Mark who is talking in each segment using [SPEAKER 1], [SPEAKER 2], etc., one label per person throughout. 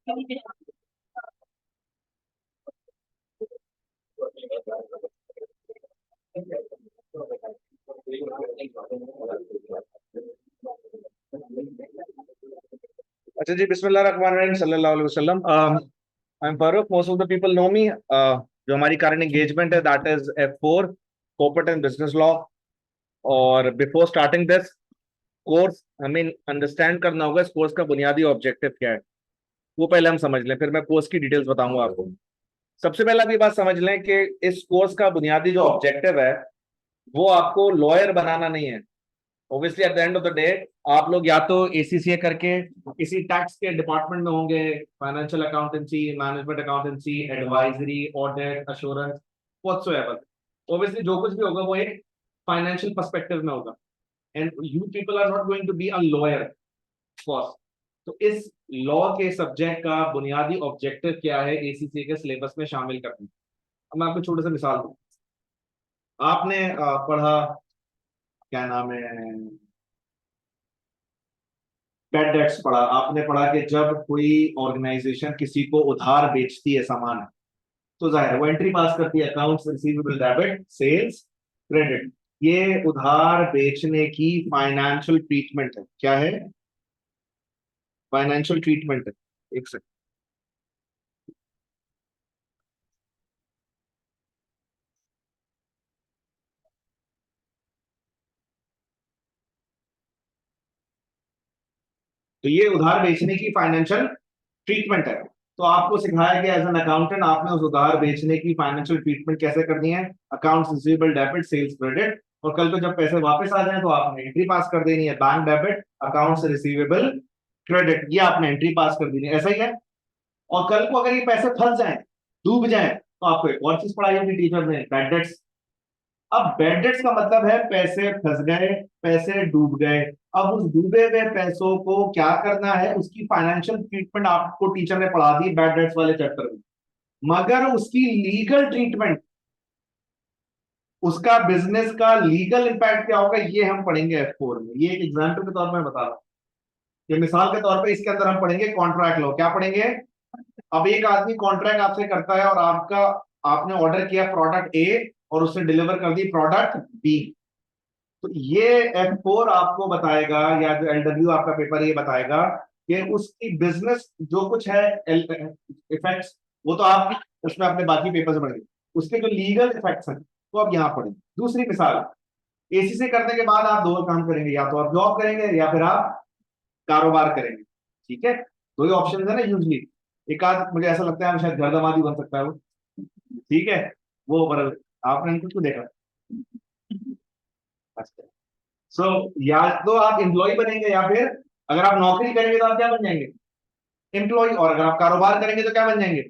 [SPEAKER 1] अच्छा जी, बिस्मिल्लाह रहमान रहीम, सल्लल्लाहु अलैहि वसल्लम। I am Farooq, most of the people know me. जो हमारी करंट एंगेजमेंट है that is F4 corporate and business law. और बिफोर स्टार्टिंग दिस कोर्स हमें अंडरस्टैंड करना होगा इस कोर्स का बुनियादी ऑब्जेक्टिव क्या है। वो पहले हम समझ लें, फिर मैं कोर्स की डिटेल्स बताऊंगा आपको। सबसे पहले आप ये बात समझ लें कि इस कोर्स का बुनियादी जो ऑब्जेक्टिव है वो आपको लॉयर बनाना नहीं है। Obviously at the end of the day आप लोग या तो ACCA करके किसी टैक्स के डिपार्टमेंट में होंगे, financial accountancy, management accountancy, advisory, audit, assurance, whatsoever. Obviously जो कुछ भी होगा वो एक फाइनेंशियल पर्सपेक्टिव में होगा, and you people are not going to be a lawyer first. तो इस लॉ के सब्जेक्ट का बुनियादी ऑब्जेक्टिव क्या है ACCA के सिलेबस में शामिल करना। अब मैं आपको छोटे से मिसाल दूं। आपने पढ़ा, क्या नाम है, बैड डेट्स पढ़ा। आपने पढ़ा कि जब कोई ऑर्गेनाइजेशन किसी को उधार बेचती है सामान, तो जाहिर है वो एंट्री पास करती है, accounts receivable, debit, sales, credit. ये उधार बेचने की फाइनेंशियल ट्रीटमेंट है। क्या है? फाइनेंशियल ट्रीटमेंट है। एक सेकंड। तो ये उधार बेचने की फाइनेंशियल ट्रीटमेंट है। तो आपको सिखाया गया एज एन अकाउंटेंट, आपने उस उधार बेचने की फाइनेंशियल ट्रीटमेंट कैसे करनी है। Accounts receivable, debit, sales, credit. और कल को जब पैसे वापस आ जाए तो आपने एंट्री पास कर देनी है, bank debit, accounts receivable, credit. ये आपने एंट्री पास कर देनी है, ऐसा ही है। और कल को अगर ये पैसे फंस जाए, डूब जाए, तो आपको एक और चीज पढ़ाई होगी टीचर ने, बैड डेट्स। अब बैड डेट्स का मतलब है पैसे फंस गए, पैसे डूब गए। अब उस डूबे हुए पैसों को क्या करना है, उसकी फाइनेंशियल ट्रीटमेंट आपको टीचर ने पढ़ा दी बैड डेट्स वाले चैप्टर में। मगर उसकी लीगल ट्रीटमेंट, उसका बिजनेस का लीगल इंपैक्ट क्या होगा, ये हम पढ़ेंगे F4 में। ये एक एग्जाम्पल के तौर पर मैं बता रहा हूँ, ये मिसाल के तौर पे इसके अंदर हम पढ़ेंगे कॉन्ट्रैक्ट लॉ। क्या पढ़ेंगे? अब एक आदमी कॉन्ट्रैक्ट आपसे करता है और आपका, आपने ऑर्डर किया प्रोडक्ट ए और उसने डिलीवर कर दी प्रोडक्ट बी। तो ये F4 आपको बताएगा, या जो LW आपका पेपर ये बताएगा कि उसकी बिजनेस जो कुछ है इफेक्ट्स, वो तो आप उसमें अपने बाकी पेपर से पढ़ेंगे। उसके जो लीगल इफेक्ट्स हैं तो आप यहाँ पढ़ेंगे। दूसरी मिसाल, ACCA करने के बाद आप दो काम करेंगे, या तो आप जॉब करेंगे या फिर आप कारोबार करेंगे। ठीक है, दो ही ऑप्शन है ना यूजली। एक आध मुझे ऐसा लगता है शायद घर दामाद ही बन सकता है वो। ठीक है, वो पर आपने इनको क्यों देखा? अच्छा। सो या तो आप एम्प्लॉय बनेंगे, या फिर अगर आप नौकरी करेंगे तो आप क्या बन जाएंगे? एम्प्लॉय। और अगर आप कारोबार करेंगे तो क्या बन जाएंगे?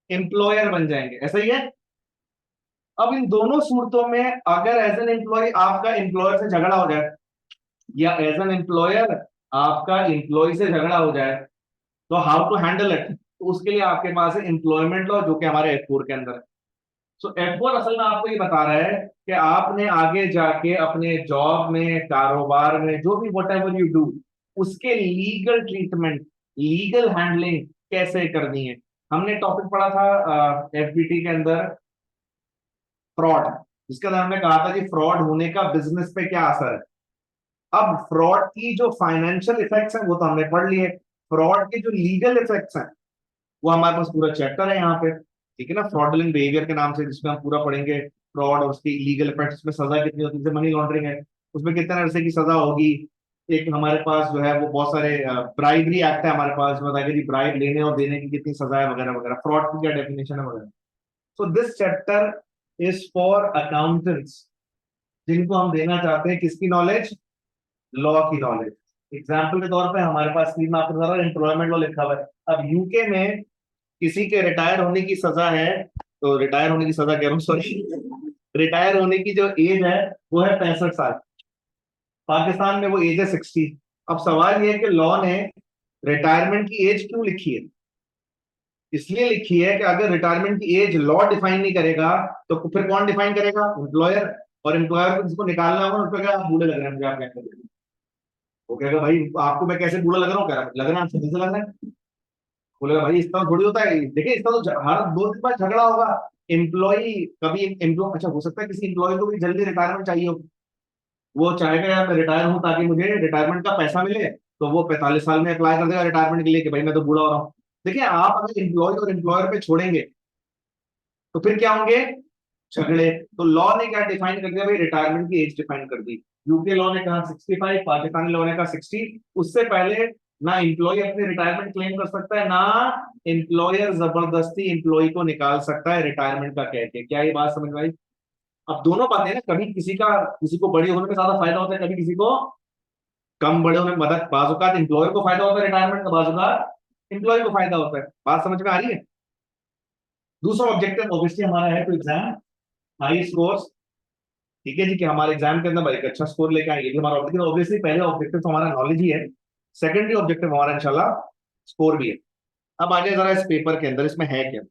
[SPEAKER 1] एम्प्लॉयर बन जाएंगे। ऐसा ही है। अब इन दोनों सूरतों में अगर एज एन एम्प्लॉय आपका एम्प्लॉयर से झगड़ा हो जाए, या एज एन एम्प्लॉयर आपका एम्प्लॉय से झगड़ा हो जाए, तो हाउ टू हैंडल इट। तो उसके लिए आपके पास है एम्प्लॉयमेंट लॉ, जो कि हमारे F4 के अंदर है। सो F4 असल में आपको ये बता रहा है कि आपने आगे जाके अपने जॉब में, कारोबार में, जो भी वट एवर यू डू, उसके लीगल ट्रीटमेंट, लीगल हैंडलिंग कैसे करनी है। हमने टॉपिक पढ़ा था FBT के अंदर, फ्रॉड, जिसके अंदर हमने कहा था कि फ्रॉड होने का बिजनेस पे क्या असर है। अब फ्रॉड की जो फाइनेंशियल इफेक्ट्स हैं वो तो हमने पढ़ लिए। फ्रॉड के जो लीगल इफेक्ट्स हैं वो हमारे पास पूरा चैप्टर है यहाँ पे। ठीक है ना, फ्रॉडुलेंट बिहेवियर के नाम से, जिसमें हम पूरा पढ़ेंगे फ्रॉड और उसकी लीगल इफेक्ट्स में सजा कितनी होती है। जैसे मनी लॉन्ड्रिंग है, उसमें कितने अरसे की सजा होगी। एक हमारे पास जो है वो बहुत सारे ब्राइबरी एक्ट है हमारे पास, बताएगा कि ब्राइब लेने और देने की कितनी सजा है वगैरह वगैरह, फ्रॉड की क्या डेफिनेशन है वगैरह। So this chapter is for accountants, जिनको हम देना चाहते हैं किसकी नॉलेज? लॉ की नॉलेज। एग्जाम्पल के तौर पे हमारे पास स्क्रीन में आपको एम्प्लॉयमेंट लॉ लिखा हुआ है। अब यूके में किसी के रिटायर होने की सजा है, तो रिटायर होने की सजा कह रहा हूँ, सॉरी, रिटायर होने की जो एज है वो है 65 साल। पाकिस्तान में वो एज है 60। अब सवाल ये है कि लॉ ने रिटायरमेंट की एज क्यों लिखी है? इसलिए लिखी है कि अगर रिटायरमेंट की एज लॉ डिफाइन नहीं करेगा तो फिर कौन डिफाइन करेगा? एम्प्लॉयर। और एम्प्लॉयर को जिसको निकालना होगा उसको क्या, आप बूढ़े लग रहे हैं मुझे, आप क्या करेंगे? वो कहेगा भाई आपको मैं कैसे बूढ़ा लग रहा हूँ, कह रहा लग रहा है, सही से लग रहा है। बोलेगा भाई इस तरह थोड़ी होता है, देखिए इस तरह तो हर 2 दिन बाद झगड़ा होगा। एम्प्लॉय कभी एम्प्लॉय, अच्छा हो सकता है किसी एम्प्लॉय को भी जल्दी रिटायरमेंट चाहिए हो, वो चाहेगा यार मैं रिटायर हूं ताकि मुझे रिटायरमेंट का पैसा मिले, तो वो 45 साल में अप्लाई कर देगा रिटायरमेंट के लिए कि भाई मैं तो बूढ़ा हो रहा हूँ। देखिए आप अगर एम्प्लॉय और एम्प्लॉयर पे छोड़ेंगे तो फिर क्या होंगे, झगड़े। तो लॉ ने क्या डिफाइन कर दिया भाई, रिटायरमेंट की एज डिफाइन कर दी। यूके लॉ ने कहा 65, पाकिस्तानी लॉ ने कहा 60। उससे पहले ना एम्प्लॉय अपनी रिटायरमेंट क्लेम कर सकता है, ना एम्प्लॉयर जबरदस्ती एम्प्लॉय को निकाल सकता है रिटायरमेंट का कह के। क्या ये बात समझ में आई? अब दोनों बातें हैं ना, कभी किसी को बड़े होने में ज्यादा फायदा होता है, कभी किसी को कम बड़े होने में मदद, बाजुकात एम्प्लॉयर को फायदा होता है रिटायरमेंट का, बाजुकात एम्प्लॉय को फायदा होता है। बात समझ में आ रही है? दूसरा ऑब्जेक्टिव ऑब्वियसली हमारा है टू एग्जाम हाई स्कोर्स। ठीक है जी, कि हमारे एग्जाम के अंदर भाई एक अच्छा स्कोर लेके आए, ये भी हमारा ऑब्जेक्टिव। ऑब्वियसली पहले ऑब्जेक्टिव तो हमारा नॉलेज ही है, सेकेंडरी ऑब्जेक्टिव हमारा इंशाल्लाह स्कोर भी है। अब आ जाए जरा इस पेपर के अंदर, इसमें है क्या।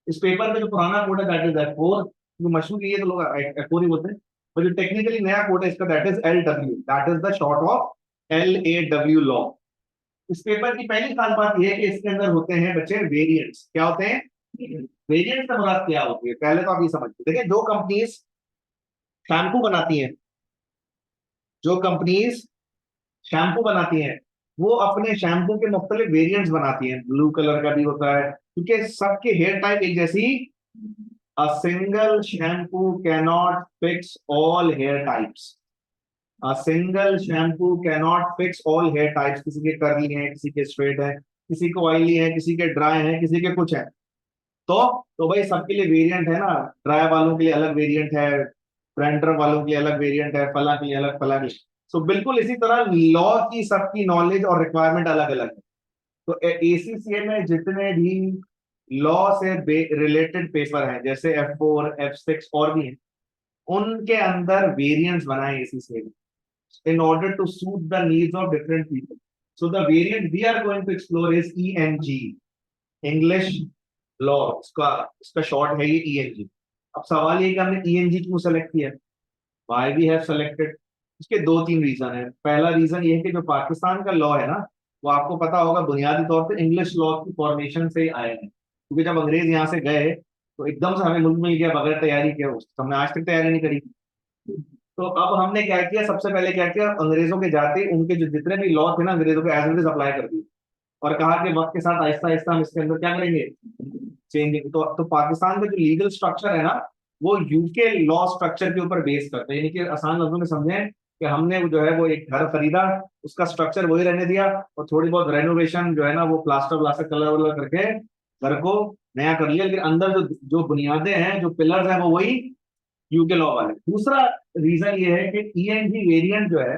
[SPEAKER 1] इस पेपर में जो पुराना कोड है दैट इज F4, जो मशहूर की है तो लोग F4 ही बोलते हैं। और जो टेक्निकली नया कोड है इसका that is LW, that is the short of LAW law. इस पेपर की पहली खास बात यह है कि इसके अंदर होते हैं बच्चे वेरिएंट्स। क्या होते हैं? वेरिएंट्स का मुराद क्या होती है, पहले तो आप ये समझते देखिए, जो कंपनीज शैम्पू बनाती हैं, जो कंपनीज शैम्पू बनाती हैं, वो अपने शैम्पू के मुख्तलिफ वेरिएंट्स बनाती हैं। ब्लू कलर का भी होता है, क्योंकि सबके हेयर टाइप एक जैसी, a single shampoo cannot fix all hair types. A single shampoo cannot fix all hair types. किसी के कर्ली हैं, किसी के स्ट्रेट है, किसी को ऑयली है, किसी के ड्राई है, किसी के कुछ है। तो भाई सबके लिए वेरिएंट है ना, ड्राई वालों के लिए अलग वेरिएंट है, ब्लेंडर वालों के लिए अलग वेरिएंट है, फला के लिए अलग, फला के लिए। सो बिल्कुल इसी तरह लॉ की सबकी नॉलेज और रिक्वायरमेंट अलग अलग है। तो एसीसीए में जितने भी लॉ से रिलेटेड पेपर हैं, जैसे F4 F6 और भी हैं, उनके अंदर वेरिएंट्स बनाए एसीसीए ने in order to suit the needs of different people. So the variant we are going to explore is ENG, English law. इसका इसका शॉर्ट है ये ENG। अब सवाल ये कि हमने ENG क्यों सेलेक्ट किया, वाई वी हैव सेलेक्टेड। इसके 2-3 रीजन है। पहला रीजन ये है कि जो पाकिस्तान का लॉ है ना, वो आपको पता होगा बुनियादी तौर पे इंग्लिश लॉ की फॉर्मेशन से आए हैं, क्योंकि जब अंग्रेज यहाँ से गए तो एकदम से हमें मुल्क मिल गया बगैर तैयारी के, हमने आज तक तैयारी नहीं करी। तो अब हमने क्या किया, सबसे पहले क्या किया, अंग्रेजों के जाते उनके जो जितने भी लॉ थे ना अंग्रेजों के, एज इट इज अप्लाई कर दिए, और कहा कि वक्त के साथ आहिस्ता आहिस्ता हम इसके अंदर क्या करेंगे, चेंजिंग। तो पाकिस्तान का जो लीगल स्ट्रक्चर है ना, वो यूके लॉ स्ट्रक्चर के ऊपर बेस करते हैं। यानी कि आसान लफ्जों में समझें कि हमने वो जो है वो एक घर खरीदा, उसका स्ट्रक्चर वही रहने दिया, और थोड़ी बहुत रेनोवेशन जो है ना वो प्लास्टर व्लास्टर कलर वलर करके घर को नया कर लिया, लेकिन अंदर जो जो बुनियादें हैं, जो पिलर्स हैं, वो वही यूके लॉ वाले। दूसरा रीजन ये है कि ईएनजी वेरिएंट जो है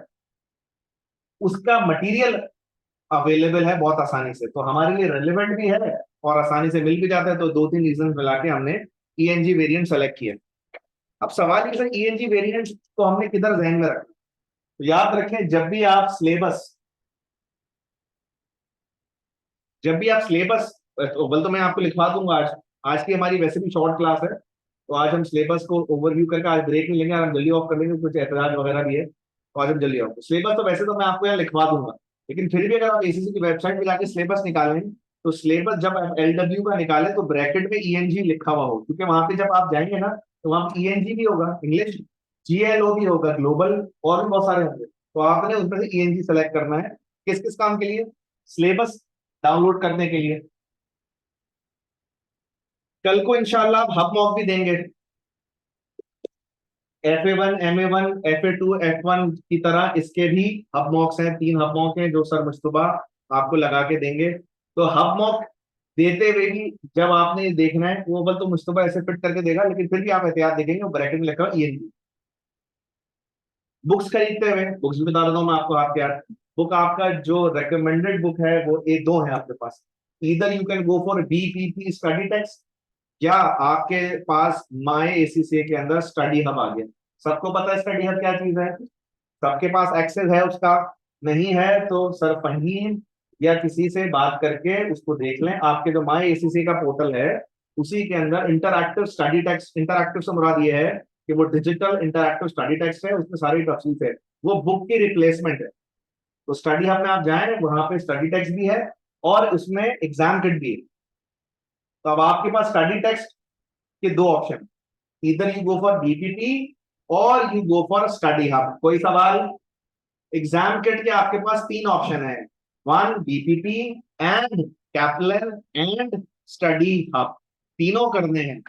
[SPEAKER 1] उसका मटेरियल अवेलेबल है बहुत आसानी से, तो हमारे लिए रेलेवेंट भी है और आसानी से मिल भी जाता है। तो 2-3 रीजन मिला के हमने ईएनजी वेरिएंट सेलेक्ट किया। अब सवाल ये है ईएनजी वेरिएंट को हमने किधर जहन में रखा। तो याद रखें, जब भी आप सिलेबस तो बल तो मैं आपको लिखवा दूंगा। आज आज की हमारी वैसे भी शॉर्ट क्लास है, तो आज हम सिलेबस को ओवरव्यू करके आज ब्रेक नहीं लेंगे, और हम जल्दी ऑफ कर लेंगे, कुछ एतराज वगैरह भी है तो आज हम जल्दी ऑफ। सिलेबस तो वैसे तो मैं आपको यहाँ लिखवा दूंगा, लेकिन फिर भी अगर आप एसीसी की वेबसाइट में जाके सिलेबस निकालें, तो सिलेबस जब आप LW का निकालें तो ब्रैकेट में ENG लिखा हुआ हो, क्योंकि वहां पे जब आप जाएंगे ना तो वहां ENG भी होगा इंग्लिश, GLO भी होगा ग्लोबल, और भी बहुत सारे होंगे। तो आपने उसमें से ENG सेलेक्ट करना है। किस किस काम के लिए? सिलेबस डाउनलोड करने के लिए। कल को इंशाल्लाह आप हब मॉक भी देंगे, FA1 MA1 FA2 F1 की तरह इसके भी हब मॉक्स हैं। 3 हब मॉक हैं जो सर मुस्तफा आपको लगा के देंगे। तो हब मॉक देते हुए भी जब आपने ये देखना है, वो बल तो मुस्तफा ऐसे फिट करके देगा, लेकिन फिर भी आप एहतियात देखेंगे, वो ब्रैकेट में लिखा हुआ ENG। बुक्स खरीदते हुए, बुक्स भी बता देता हूँ मैं आपको, आपके यार बुक आपका जो रिकमेंडेड बुक है वो एक दो है आपके पास। इधर you can go for BPP study text, या आपके पास माई ACCA के अंदर स्टडी हब आ गया। सबको पता है स्टडी हब क्या चीज है, सबके पास एक्सेस है उसका। नहीं है तो सर फहीम या किसी से बात करके उसको देख लें। आपके जो माई ACCA का पोर्टल है उसी के अंदर इंटरएक्टिव स्टडी टेक्स्ट, इंटरएक्टिव से मुराद ये है कि वो डिजिटल इंटरएक्टिव स्टडी टेक्स्ट है, उसमें सारी तफसील है, वो बुक की रिप्लेसमेंट है। तो स्टडी हब में आप जाएं, वहां पे स्टडी टेक्स्ट भी है, और उसमें एग्जाम किट भी है। तो अब आपके पास स्टडी टेक्स्ट के दो ऑप्शन, इधर यू गो फॉर बीपीटी और you go for study hub. कोई सवाल? एग्जाम किट के आपके पास तीन ऑप्शन है, one BPT and कैपलन and study hub, तीनों करने हैं।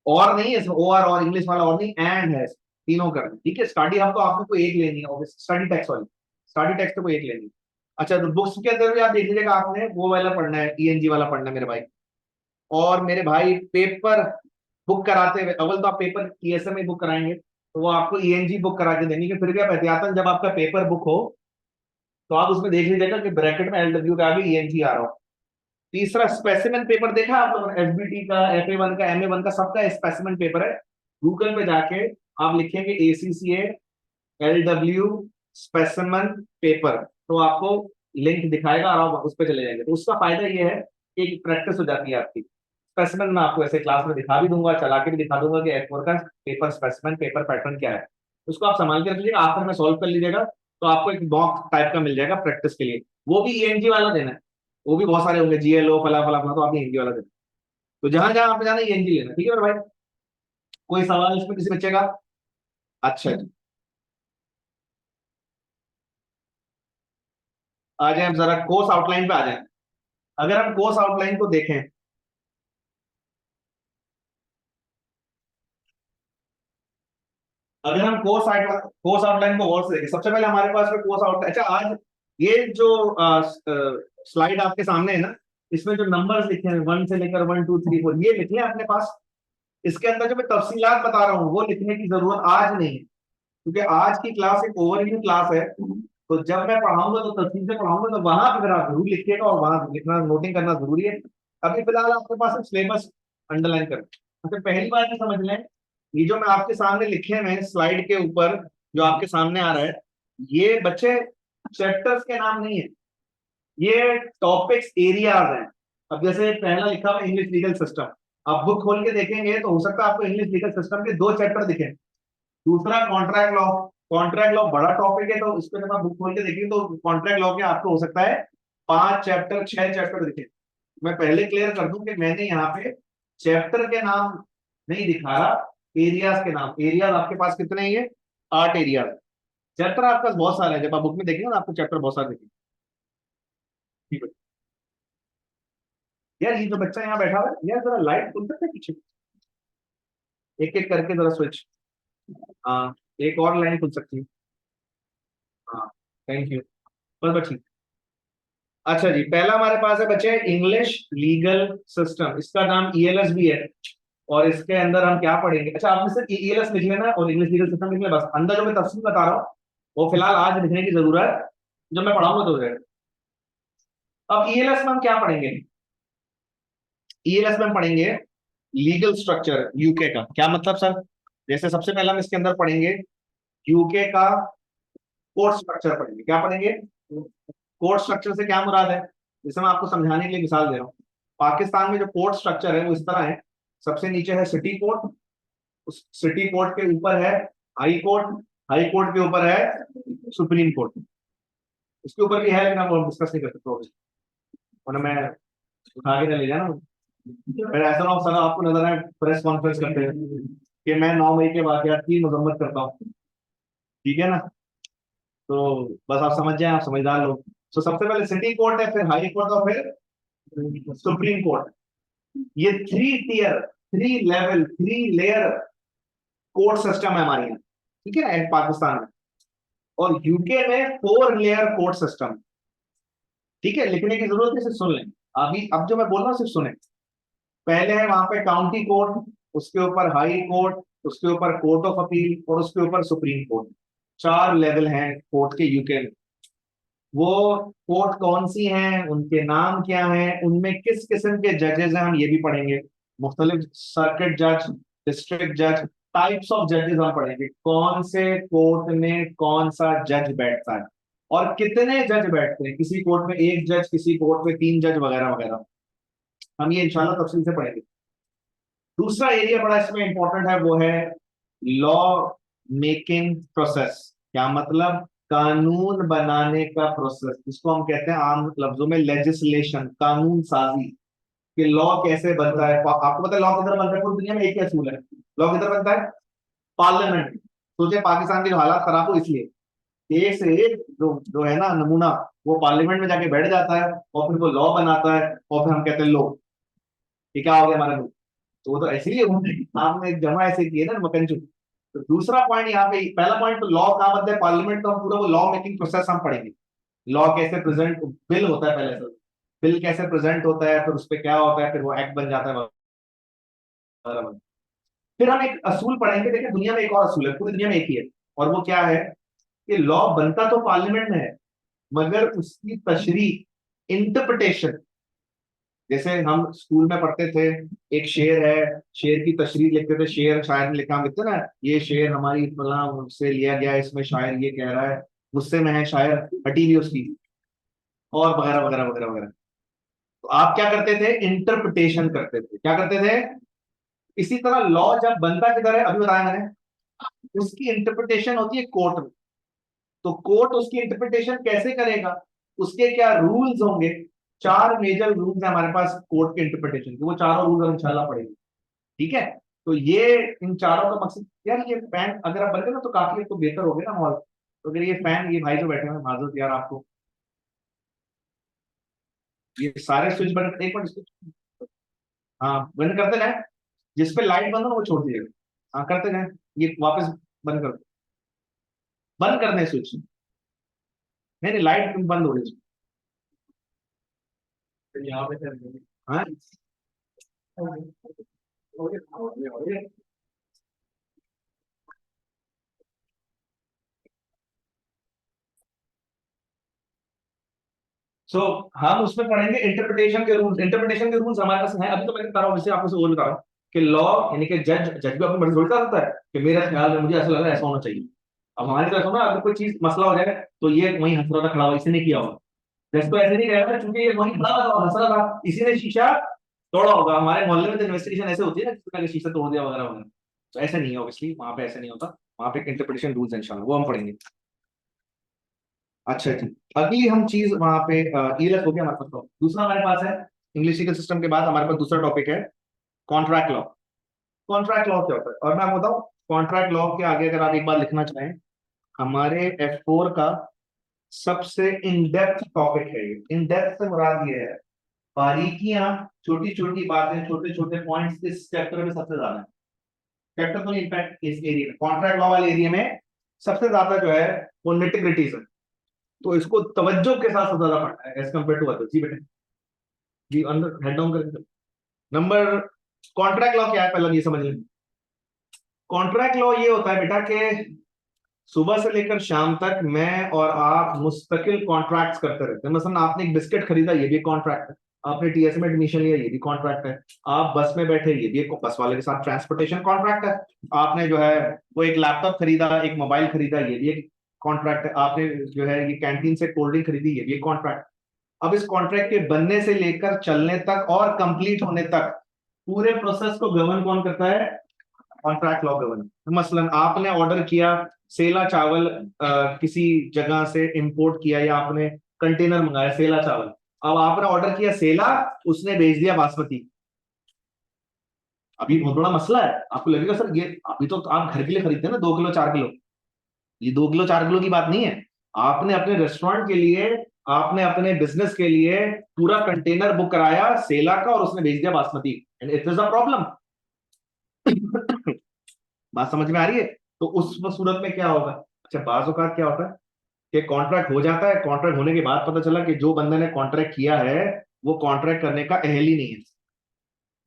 [SPEAKER 1] और नहीं है, ओ आर और इंग्लिश वाला और नहीं, एंड है, तीनों करने। ठीक है, स्टडी हब तो आपको कोई एक लेनी है, स्टडी टेक्स्ट वाली, स्टडी टेक्स्ट तो कोई एक लेनी है। अच्छा, तो बुक्स के अंदर भी आप देख लीजिएगा, आपने वो वाला पढ़ना है, ईएनजी वाला पढ़ना है मेरे भाई। और मेरे भाई पेपर बुक कराते हुए, अव्वल तो आप पेपर ईएसएम में बुक कराएंगे, तो वो आपको ईएनजी बुक करा के देंगे, कि फिर भी आप एहतियातन जब आपका पेपर बुक हो तो आप उसमें देख लीजिएगा कि ब्रैकेट में एलडब्ल्यू के आगे ईएनजी आ रहा हो। तीसरा, स्पेसिमेन पेपर देखा आप लोगों ने, एफबीटी का, एफए1 का, एमए1 का, सबका स्पेसिमेन पेपर है। गूगल पे जाके आप लिखेंगे एसीसीए एलडब्ल्यू स्पेसिमेन पेपर, तो आपको लिंक दिखाएगा और आप उस पर चले जाएंगे। तो उसका फायदा ये है कि एक प्रैक्टिस हो जाती है आपकी। स्पेसिमेन मैं आपको ऐसे क्लास में दिखा भी दूंगा, चला के भी दिखा दूंगा कि F4 का पेपर स्पेसिमेन पेपर पैटर्न क्या है। उसको आप संभाल के रख लीजिएगा, आखिर में सॉल्व कर लीजिएगा, तो आपको एक बॉक्स टाइप का मिल जाएगा प्रैक्टिस के लिए। वो भी ईएनजी वाला देना है, वो भी बहुत सारे होंगे, जीएलओ फला फला फला, तो आपने ईएनजी वाला देना। तो जहां जहां आपने जाना ईएनजी लेना, ठीक है मेरे भाई। कोई सवाल इसमें किसी बच्चे का? अच्छा जी, आ जाए जरा कोर्स आउटलाइन पे आ जाए। अगर हम कोर्स आउटलाइन को देखें, अगर हम कोर्स आउटलाइन को गौर से देखें, सबसे पहले हमारे पास में कोर्स आउटलाइन। अच्छा, आज ये जो स्लाइड आपके सामने है ना, इसमें जो नंबर्स लिखे हैं 1 से लेकर 1 2 3 4, ये लिखे हैं अपने पास। इसके अंदर जो मैं तफसीलात बता रहा हूँ वो लिखने की जरूरत आज नहीं है, क्योंकि आज की क्लास एक ओवरव्यू क्लास है। तो जब मैं पढ़ाऊंगा तो तफसील से पढ़ाऊंगा, तो वहां पर आप जरूर लिखिएगा और वहां लिखना नोटिंग करना जरूरी है। अभी फिलहाल आपके पास सिलेबस अंडरलाइन कर। अच्छा, पहली बात ये समझ लें, ये जो मैं आपके सामने लिखे हुए हैं स्लाइड के ऊपर, जो आपके सामने आ रहा है, ये बच्चे चैप्टर्स के नाम नहीं है, ये टॉपिक्स एरियाज हैं। अब जैसे पहला लिखा हुआ इंग्लिश लीगल सिस्टम, आप बुक खोल के देखेंगे तो हो सकता है आपको इंग्लिश लीगल सिस्टम के दो चैप्टर दिखे। दूसरा कॉन्ट्रैक्ट लॉ, कॉन्ट्रैक्ट लॉ बड़ा टॉपिक है, तो इसको जब आप बुक खोल के देखेंगे तो कॉन्ट्रैक्ट लॉ के आपको हो सकता है 5 चैप्टर 6 चैप्टर दिखे। मैं पहले क्लियर कर दूं कि मैंने यहाँ पे चैप्टर के नाम नहीं दिखा रहा, एरियाज के नाम। एरियाज आपके पास कितने हैं? ये 8 एरियाज। चैप्टर आपके पास बहुत सारे हैं, जब आप बुक में देखेंगे ना आपको चैप्टर बहुत सारे दिखेंगे। ठीक है यार, ये जो बच्चा यहाँ बैठा हुआ है यार, जरा लाइट खुल सकता है पीछे, एक एक करके जरा स्विच। हाँ, एक और लाइन खुल सकती है। हाँ, थैंक यू। बस बस ठीक। अच्छा जी, पहला हमारे पास है बच्चे इंग्लिश लीगल सिस्टम, इसका नाम ईएलएस भी है। और इसके अंदर हम क्या पढ़ेंगे? अच्छा, आपने सिर्फ ईएलएस लिख लेना और इंग्लिश लीगल सिस्टम लिख लेना, बस। अंदर जो मैं तफसील बता रहा हूँ वो फिलहाल आज लिखने की जरूरत है, जब मैं पढ़ाऊंगा तो है। अब ईएलएस में हम क्या पढ़ेंगे? ईएलएस में हम पढ़ेंगे लीगल स्ट्रक्चर यूके का। क्या मतलब सर? जैसे सबसे पहले हम इसके अंदर पढ़ेंगे यूके का कोर्ट स्ट्रक्चर पढ़ेंगे। क्या पढ़ेंगे? कोर्ट स्ट्रक्चर से क्या मुराद है? जैसे मैं आपको समझाने के लिए मिसाल दे रहा हूँ। पाकिस्तान में जो कोर्ट स्ट्रक्चर है वो इस तरह है, सबसे नीचे है सिटी कोर्ट, उस सिटी कोर्ट के ऊपर है हाई कोर्ट, हाई कोर्ट के ऊपर है सुप्रीम कोर्ट। उसके ऊपर भी है लेकिन हम डिस्कस नहीं कर सकते, वरना मैं उठा के ना ले जाना, फिर ऐसा ना हो सर आपको नजर आए प्रेस कॉन्फ्रेंस करते हैं कि मैं 9 मई के वाकयात की मजम्मत करता हूँ। ठीक है ना? तो बस आप समझ जाए, आप समझदार लोग। तो सबसे पहले सिटी कोर्ट है, फिर हाई कोर्ट और फिर सुप्रीम कोर्ट। ये 3 tier, 3 level, 3 layer court system है हमारे यहाँ। ठीक है, पाकिस्तान में। और यूके में 4 लेयर कोर्ट सिस्टम। ठीक है, लिखने की जरूरत है, सिर्फ सुन लें। अभी अब जो मैं बोल रहा हूँ सिर्फ सुने। पहले है वहां पे काउंटी कोर्ट, उसके ऊपर हाई कोर्ट, उसके ऊपर कोर्ट ऑफ अपील और उसके ऊपर सुप्रीम कोर्ट। 4 लेवल हैं कोर्ट के यूके में। वो कोर्ट कौन सी हैं, उनके नाम क्या हैं, उनमें किस किस्म के जजेस हैं, हम ये भी पढ़ेंगे। मुख्तलिफ सर्किट जज, डिस्ट्रिक्ट जज, टाइप्स ऑफ जजेस हम पढ़ेंगे। कौन से कोर्ट में कौन सा जज बैठता है और कितने जज बैठते हैं, किसी कोर्ट में 1 जज, किसी कोर्ट में 3 जज, वगैरह वगैरह। हम ये इंशाल्लाह तफसील से पढ़ेंगे। दूसरा एरिया बड़ा इसमें इंपॉर्टेंट है, वो है लॉ मेकिंग प्रोसेस। क्या मतलब? कानून बनाने का प्रोसेस, जिसको हम कहते हैं आम लफ्जों में लेजिस्लेशन, कानून साजी, कि लॉ कैसे बनता है। आपको पता है लॉ किधर बनता है? पूरी दुनिया में एक ही असूल है, लॉ किधर बनता है? पार्लियामेंट। सोचे पाकिस्तान के जो हालात खराब हो इसलिए एक से एक जो जो है ना नमूना, वो पार्लियामेंट में जाके बैठ जाता है और फिर वो लॉ बनाता है, और फिर हम कहते हैं लो ये क्या हो गया हमारा लो। तो वो तो ऐसे ही आपने एक जमा ऐसे की है ना मकनचू। तो दूसरा पॉइंट यहाँ पे, पहला पॉइंट तो लॉ कहाँ बनता है? पार्लियामेंट। तो हम पूरा वो लॉ मेकिंग प्रोसेस हम पढ़ेंगे। लॉ कैसे प्रेजेंट, बिल होता है पहले से, बिल कैसे प्रेजेंट होता है, फिर उस पर क्या होता है, फिर वो एक्ट बन जाता है वगैरह। फिर हम एक असूल पढ़ेंगे। देखिए दुनिया में एक और असूल है, पूरी दुनिया में एक ही है, और वो क्या है कि लॉ बनता तो पार्लियामेंट में है, मगर उसकी तशरीह, इंटरप्रिटेशन, जैसे हम स्कूल में पढ़ते थे, एक शेर है, शेर की तशरीह लिखते थे, शेर शायर ने लिखा, हम लिखते ना, ये शेर हमारी फलां से लिया गया है, इसमें शायर ये कह रहा है, गुस्से में है शायर, हटी हुई उसकी, और वगैरह वगैरह वगैरह वगैरह। तो आप क्या करते थे? इंटरप्रिटेशन करते थे। क्या करते थे? इसी तरह लॉ जब बनता किधर है, अभी बताया मैंने, उसकी इंटरप्रिटेशन होती है कोर्ट में। तो कोर्ट उसकी इंटरप्रिटेशन कैसे करेगा, उसके क्या रूल्स होंगे? चार मेजर रूल्स है हमारे पास कोर्ट के इंटरप्रिटेशन के, वो चारों रूल्स इंशाल्लाह पढ़ेंगे। ठीक है? तो ये इन चारों का मकसद यार, ये फैन अगर आप बन गए ना तो काफी तो बेहतर हो गया ना माहौल। तो अगर ये फैन, ये भाई जो बैठे हैं, माजूद यार आपको, ये सारे स्विच बंद, एक मिनट इसको, हाँ बंद करते जाए, जिस पे लाइट बंद हो वो छोड़ दीजिएगा, हाँ करते जाए, ये वापस बंद कर, बंद करने स्विच, नहीं नहीं लाइट बंद हो रही है यहाँ पे, हाँ। सो हम उसमें पढ़ेंगे इंटरप्रिटेशन के रूल्स। इंटरप्रिटेशन के रूल्स हमारे पास हैं, अभी तो मैं बता रहा हूँ, वैसे आपको और बता रहा हूँ कि लॉ, यानी कि जज जज भी अपनी मर्जी थोड़ी कर सकता है कि मेरे ख्याल में मुझे ऐसा लग रहा है ऐसा होना चाहिए। अब हमारी तरफ ना अगर कोई चीज मसला हो जाए तो ये वही हंस रहा था खड़ा हुआ, इसने किया होगा, जज तो ऐसे नहीं कहेगा क्योंकि ये वही खड़ा हुआ हंस रहा था, इसी ने शीशा तोड़ा होगा। हमारे मोहल्ले में तो इन्वेस्टिगेशन ऐसे होती है ना, किसी ने शीशा तोड़ दिया वगैरह वगैरह। तो ऐसा नहीं है ऑब्वियसली, वहां पे ऐसा नहीं होता, वहां पे इंटरप्रिटेशन रूल्स है इंशाल्लाह, वो हम पढ़ेंगे। अच्छा जी, अगली हम चीज वहां पे ईलत हो गया हमारे पास। दूसरा हमारे पास है, इंग्लिश लीगल सिस्टम के बाद हमारे पास दूसरा टॉपिक है कॉन्ट्रैक्ट लॉ। कॉन्ट्रैक्ट लॉ क्या होता है? और मैं आपको बताऊं, कॉन्ट्रैक्ट लॉ के आगे अगर आप एक बार लिखना चाहें, हमारे F4 का सबसे इन डेप्थ टॉपिक है ये। इन डेप्थ से मुराद ये है बारीकियां, छोटी छोटी बातें, छोटे छोटे पॉइंट्स इस चैप्टर में सबसे ज्यादा है। चैप्टर तो इनफैक्ट इस एरिया में, कॉन्ट्रैक्ट लॉ वाले एरिया में सबसे ज्यादा जो है वो निटिग्रिटीज है। तो इसको तवज्जो के साथ सबसे ज्यादा पढ़ना है एज कम्पेयर टू अदर्स। जी बेटे, जी अंदर हेड डाउन करके नंबर। कॉन्ट्रैक्ट लॉ क्या है पहले ये समझ लें। कॉन्ट्रैक्ट लॉ ये होता है बेटा कि सुबह से लेकर शाम तक मैं और आप मुस्तकिल कॉन्ट्रैक्ट्स करते रहते हैं। मतलब आपने एक बिस्किट खरीदा, ये भी एक कॉन्ट्रैक्ट है। आपने टीएस में एडमिशन लिया, ये भी कॉन्ट्रैक्ट है। आप बस में बैठे, ये भी एक बस वाले के साथ ट्रांसपोर्टेशन कॉन्ट्रैक्ट है। आपने जो है वो एक लैपटॉप खरीदा, एक मोबाइल खरीदा, ये भी एक कॉन्ट्रैक्ट है। आपने जो है ये कैंटीन से कोल्ड ड्रिंक खरीदी, ये भी एक कॉन्ट्रैक्ट। अब इस कॉन्ट्रैक्ट के बनने से लेकर चलने तक और कंप्लीट होने तक पूरे प्रोसेस को गवर्न कौन करता है? Contract law govern. मसलन आपने ऑर्डर किया सेला चावल, किसी जगह से इंपोर्ट किया, या आपने कंटेनर मंगाया सेला चावल। अब आपने ऑर्डर किया सेला, उसने भेज दिया बासमती। अभी बहुत बड़ा मसला है, आपको लगेगा सर ये अभी तो आप घर के लिए खरीदते हैं ना 2 किलो 4 किलो, ये 2 किलो 4 किलो की बात नहीं है। आपने अपने रेस्टोरेंट के लिए, आपने अपने बिजनेस के लिए पूरा कंटेनर बुक कराया सेला का, और उसने भेज दिया basmati, and it is a problem. बात समझ में आ रही है? तो उस सूरत में क्या होगा? अच्छा, बाज औकात क्या होता है कि कॉन्ट्रैक्ट हो जाता है, कॉन्ट्रैक्ट होने के बाद पता चला कि जो बंदे ने कॉन्ट्रैक्ट किया है वो कॉन्ट्रैक्ट करने का अहल ही नहीं है।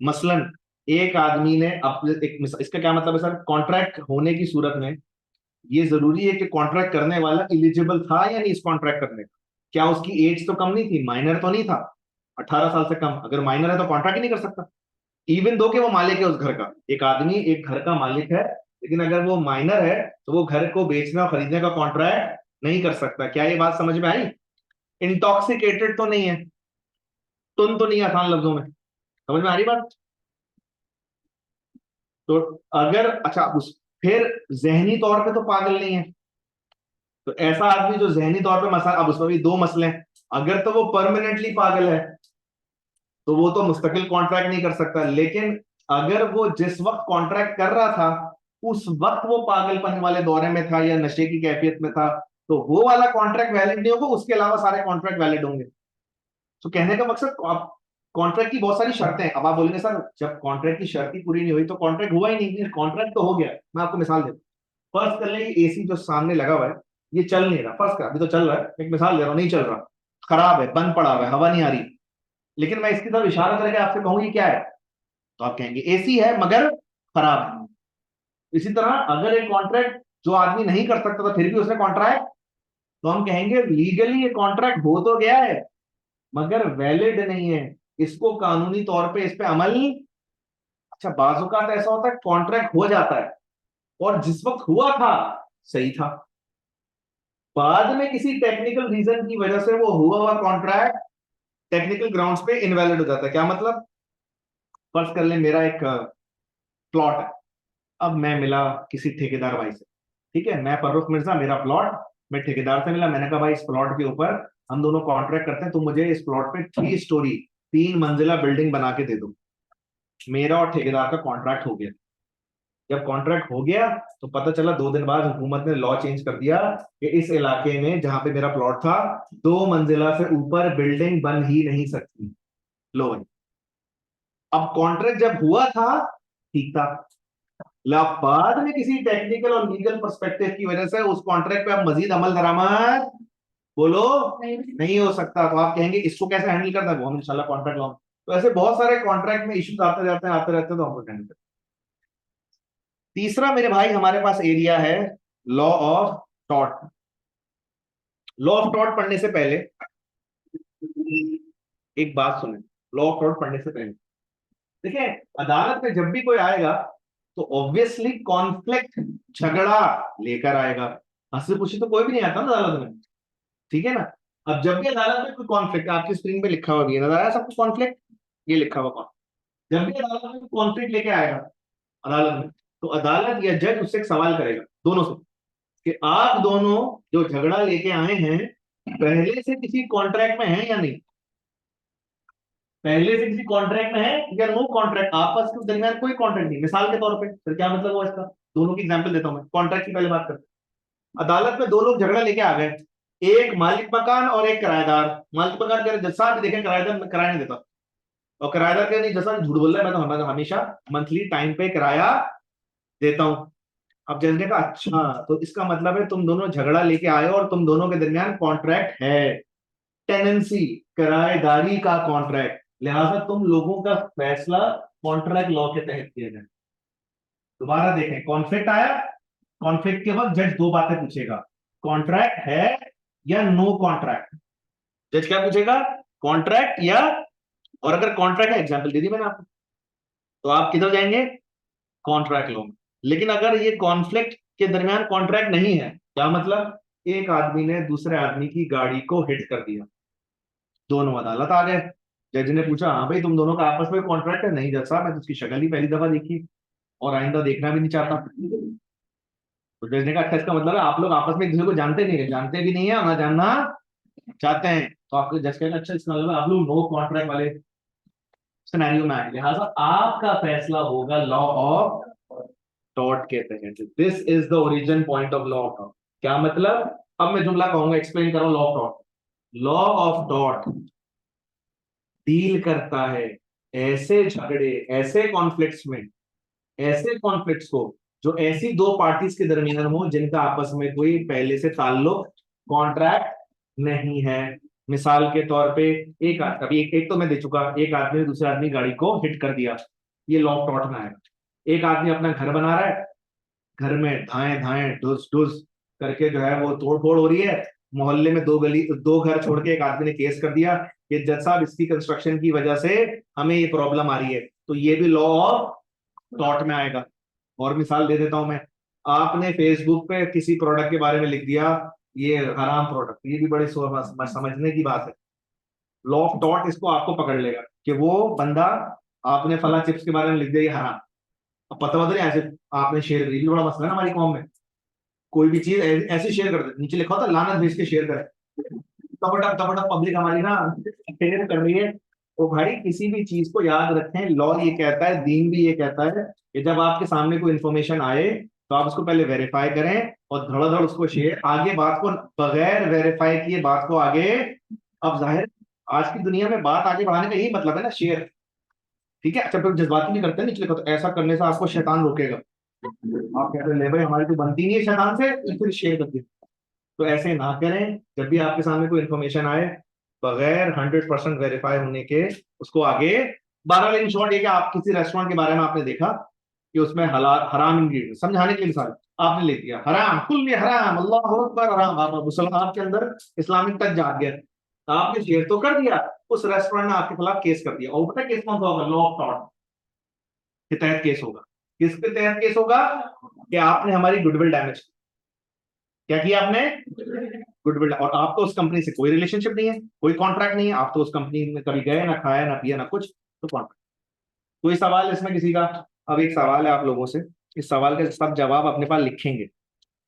[SPEAKER 1] मसलन एक आदमी ने अपने इसका क्या मतलब है सर? कॉन्ट्रैक्ट होने की सूरत में ये जरूरी है कि कॉन्ट्रैक्ट करने वाला इलिजिबल था या नहीं इस कॉन्ट्रैक्ट करने का। क्या उसकी एज तो कम नहीं थी? माइनर तो नहीं था 18 साल से कम? अगर माइनर है तो कॉन्ट्रैक्ट ही नहीं कर सकता, इवन दो कि वो मालिक है उस घर का। एक आदमी एक घर का मालिक है, लेकिन अगर वो माइनर है तो वो घर को बेचने और खरीदने का कॉन्ट्रैक्ट नहीं कर सकता। क्या ये बात समझ में आई? इंटॉक्सिकेटेड तो नहीं है, टुन तो नहीं है, आसान लफ्जों में समझ में आ रही बात? तो अगर अच्छा उस फिर जहनी तौर पे तो पागल नहीं है, तो ऐसा आदमी जो जहनी तौर पे मसला, अब उसमें भी दो मसले हैं। अगर तो वो परमानेंटली पागल है तो वो तो मुस्तकिल कॉन्ट्रैक्ट नहीं कर सकता, लेकिन अगर वो जिस वक्त कॉन्ट्रैक्ट कर रहा था उस वक्त वो पागलपन वाले दौरे में था या नशे की कैफियत में था, तो वो वाला कॉन्ट्रैक्ट वैलिड नहीं होगा, उसके अलावा सारे कॉन्ट्रैक्ट वैलिड होंगे। तो कहने का मकसद, आप कॉन्ट्रैक्ट की बहुत सारी शर्तें हैं। अब आप बोलेंगे सर जब कॉन्ट्रैक्ट की शर्त ही पूरी नहीं हुई तो कॉन्ट्रैक्ट हुआ ही नहीं, कॉन्ट्रैक्ट तो हो गया। मैं आपको मिसाल देता हूँ। फर्स्ट कर लें, एसी जो सामने लगा हुआ है ये चल नहीं रहा, फर्स्ट कर, अभी तो चल रहा है, एक मिसाल दे रहा हूँ, नहीं चल रहा, खराब है, बंद पड़ा हुआ है, हवा नहीं आ रही, लेकिन मैं इसकी तरफ इशारा करके आपसे कहूँ ये क्या है, तो आप कहेंगे एसी है मगर खराब है। इसी तरह अगर एक कॉन्ट्रैक्ट जो आदमी नहीं कर सकता था फिर भी उसने कॉन्ट्रैक्ट, तो हम कहेंगे लीगली ये कॉन्ट्रैक्ट हो तो गया है मगर वैलिड नहीं है, इसको कानूनी तौर पे इस पे अमल। अच्छा, बाजुकात ऐसा होता है कॉन्ट्रैक्ट हो जाता है और जिस वक्त हुआ था सही था, बाद में किसी टेक्निकल रीजन की वजह से वो हुआ हुआ कॉन्ट्रैक्ट टेक्निकल ग्राउंड्स पे इनवैलिड हो जाता है। क्या मतलब, फर्ज कर ले मेरा एक प्लॉट है, अब मैं मिला किसी ठेकेदार भाई से, ठीक है, मैं फर्रुख मिर्जा, मेरा प्लॉट, मैं ठेकेदार से मिला, मैंने कहा भाई इस प्लॉट के ऊपर हम दोनों कॉन्ट्रैक्ट करते हैं, तुम मुझे इस प्लॉट पे 3 स्टोरी 3 मंजिला बिल्डिंग बना के दे दो। मेरा और ठेकेदार का कॉन्ट्रैक्ट हो गया। जब कॉन्ट्रैक्ट हो गया तो पता चला 2 दिन बाद हुकूमत ने लॉ चेंज कर दिया कि इस इलाके में जहां पे मेरा प्लॉट था 2 मंजिला से ऊपर बिल्डिंग बन ही नहीं सकती। लो भाई, अब कॉन्ट्रैक्ट जब हुआ था ठीक था, बाद में किसी टेक्निकल और लीगल पर्सपेक्टिव की वजह से उस कॉन्ट्रैक्ट पे अब मजीद अमल दरामद बोलो नहीं हो सकता, तो आप कहेंगे इसको कैसे हैंडल करना है, वो हम इंशाल्लाह कॉन्ट्रैक्ट लॉ। तो ऐसे बहुत सारे कॉन्ट्रैक्ट में इश्यूज आते जाते हैं, आते रहते हैं, तो हम हैंडल करते हैं। तीसरा मेरे भाई हमारे पास एरिया है law of tort. Law of tort पढ़ने से पहले एक बात सुने, लॉ ऑफ टॉर्ट पढ़ने से पहले देखिए, अदालत में जब भी कोई आएगा तो ऑब्वियसली कॉन्फ्लिक्ट, झगड़ा लेकर आएगा। हंसी खुशी तो कोई भी नहीं आता ना अदालत में, ठीक है ना। अब जब भी अदालत में कोई कॉन्फ्लिक्ट, आपकी स्क्रीन पे लिखा हुआ भी है, नजर आया सबको कॉन्फ्लिक्ट, ये लिखा हुआ कौन, जब भी अदालत में कॉन्फ्लिक्ट लेके आएगा अदालत में, तो अदालत या जज उससे एक सवाल करेगा दोनों से कि आप दोनों जो झगड़ा लेके आए हैं पहले से किसी कॉन्ट्रैक्ट में हैं या नहीं, पहले से किसी कॉन्ट्रैक्ट में है या नो कॉन्ट्रैक्ट, आपस के दरमियान कोई कॉन्ट्रैक्ट नहीं। मिसाल के तौर पे फिर क्या मतलब हुआ इसका, दोनों की एग्जांपल देता हूं मैं, कॉन्ट्रैक्ट की पहले बात करते हैं। अदालत में 2 लोग झगड़ा लेके आ गए, एक मालिक मकान और एक किराएदार। मालिक मकान कह रहे जज साहब देखें किराएदार किराया नहीं देता, और किराएदार कह नहीं जज साहब झूठ बोल रहा है, मैं तो हमेशा मंथली टाइम पे किराया देता हूं। अब जज ने कहा अच्छा, तो इसका मतलब है तुम दोनों झगड़ा लेके आए और तुम दोनों के दरमियान कॉन्ट्रैक्ट है, टेनेंसी, किराएदारी का कॉन्ट्रैक्ट, लिहाजा तुम लोगों का फैसला कॉन्ट्रैक्ट लॉ के तहत किया जाए। दोबारा देखें, कॉन्फ्लिक्ट आया, कॉन्फ्लिक्ट के वक्त जज 2 बातें पूछेगा, कॉन्ट्रैक्ट है या नो कॉन्ट्रैक्ट। जज क्या पूछेगा, कॉन्ट्रैक्ट या, और अगर कॉन्ट्रैक्ट है, एग्जाम्पल दे दी मैंने आपको, तो आप किधर जाएंगे, कॉन्ट्रैक्ट लॉ में। लेकिन अगर ये कॉन्फ्लिक्ट के दरमियान कॉन्ट्रैक्ट नहीं है, क्या मतलब, एक आदमी ने दूसरे आदमी की गाड़ी को हिट कर दिया, दोनों अदालत आ गए, जज ने पूछा हाँ भाई तुम दोनों का आपस में कॉन्ट्रैक्ट है, नहीं जज साहब मैं तो उसकी शक्ल ही पहली दफा देखी और आइंदा देखना भी नहीं चाहता। तो जज ने कहा अच्छा, इसका मतलब है आप लोग आपस में एक दूसरे को जानते नहीं है, जानते भी नहीं है ना जानना चाहते हैं, तो आपको जज कहेगा अच्छा इसका मतलब आप लोग नो कॉन्ट्रैक्ट वाले सिनेरियो में आए, लिहाजा आपका फैसला होगा लॉ ऑफ टॉर्ट के तहत। This is the origin point of law of tort. क्या मतलब, अब मैं जुमला कहूंगा, एक्सप्लेन करो law of tort. Law of tort deal करता है ऐसे झगड़े, ऐसे कॉन्फ्लिक्ट्स में, ऐसे कॉन्फ्लिक्ट्स को जो ऐसी 2 पार्टीज के दरमियान हो जिनका आपस में कोई पहले से ताल्लुक, कॉन्ट्रैक्ट नहीं है। मिसाल के तौर पे एक अभी एक तो मैं दे चुका, एक आदमी ने दूसरे आदमी गाड़ी को हिट कर दिया, ये लॉ ऑफ टॉर्ट में आएगा। एक आदमी अपना घर बना रहा है, घर में धाए धाए डुस डुस करके जो है वो तोड़ फोड़ हो रही है, मोहल्ले में 2 घर छोड़ के एक आदमी ने केस कर दिया कि जज साहब इसकी कंस्ट्रक्शन की वजह से हमें ये प्रॉब्लम आ रही है, तो ये भी लॉ ऑफ टॉर्ट में आएगा। और मिसाल दे देता हूं मैं, आपने फेसबुक पे किसी प्रोडक्ट के बारे में लिख दिया ये हराम प्रोडक्ट, ये भी बड़े समझने की बात है। लॉ ऑफ टॉर्ट इसको आपको पकड़ लेगा कि वो बंदा, आपने फला चिप्स के बारे में लिख दिया ये हराम, अब पता नहीं ऐसे आपने शेयर कर, ये बड़ा मसला है ना हमारी कौम में। कोई भी चीज ऐसे शेयर कर दे, नीचे लिखा होता है लानत भेज के शेयर करें, टपटप पब्लिक हमारी ना शेयर कर रही है। तो भाई किसी भी चीज को याद रखें, लॉ ये कहता है, दीन भी ये कहता है कि जब आपके सामने कोई इन्फॉर्मेशन आए तो आप उसको पहले वेरीफाई करें और धड़ाधड़ उसको शेयर, आगे बात को बगैर वेरीफाई किए बात को आगे। अब जाहिर आज की दुनिया में बात आगे बढ़ाने का यही मतलब है ना, शेयर। ठीक है, अच्छा फिर जज्बाती भी करते हैं निचले को, तो ऐसा करने से आपको शैतान रोकेगा। आप कहते हैं ले भाई हमारी तो बनती नहीं है शैतान से, तो फिर शेयर कर दिया। तो ऐसे ना करें, जब भी आपके सामने कोई इन्फॉर्मेशन आए बगैर 100% वेरीफाई होने के उसको आगे। 12 लाइन शॉर्ट ये कि आप किसी रेस्टोरेंट के बारे में आपने देखा कि उसमें हलाल हराम इंग्रेडिएंट, समझाने के लिए मिसाल आपने ले दिया हराम, कुल भी हराम, अल्लाह अकबर हराम, आप मुसलमान के अंदर इस्लामिक टच जाग गया, तो आपने शेयर तो कर दिया, उस रेस्टोरेंट ने आपके खिलाफ केस कर दिया, और पता है केस कौन सा होगा? लॉ ऑफ टॉर्ट के तहत केस होगा। किसके तहत केस होगा? कि आपने हमारी गुडविल डैमेज, क्या किया आपने? गुडविल। और आपको उस कंपनी से कोई रिलेशनशिप नहीं है, कोई कॉन्ट्रैक्ट नहीं है, आप तो उस कंपनी में कभी गए ना, खाया ना, पिया ना कुछ, तो कॉन्ट्रैक्ट। कोई सवाल है इसमें किसी का? अब एक सवाल है आप लोगों से, इस सवाल के सब जवाब अपने पास लिखेंगे,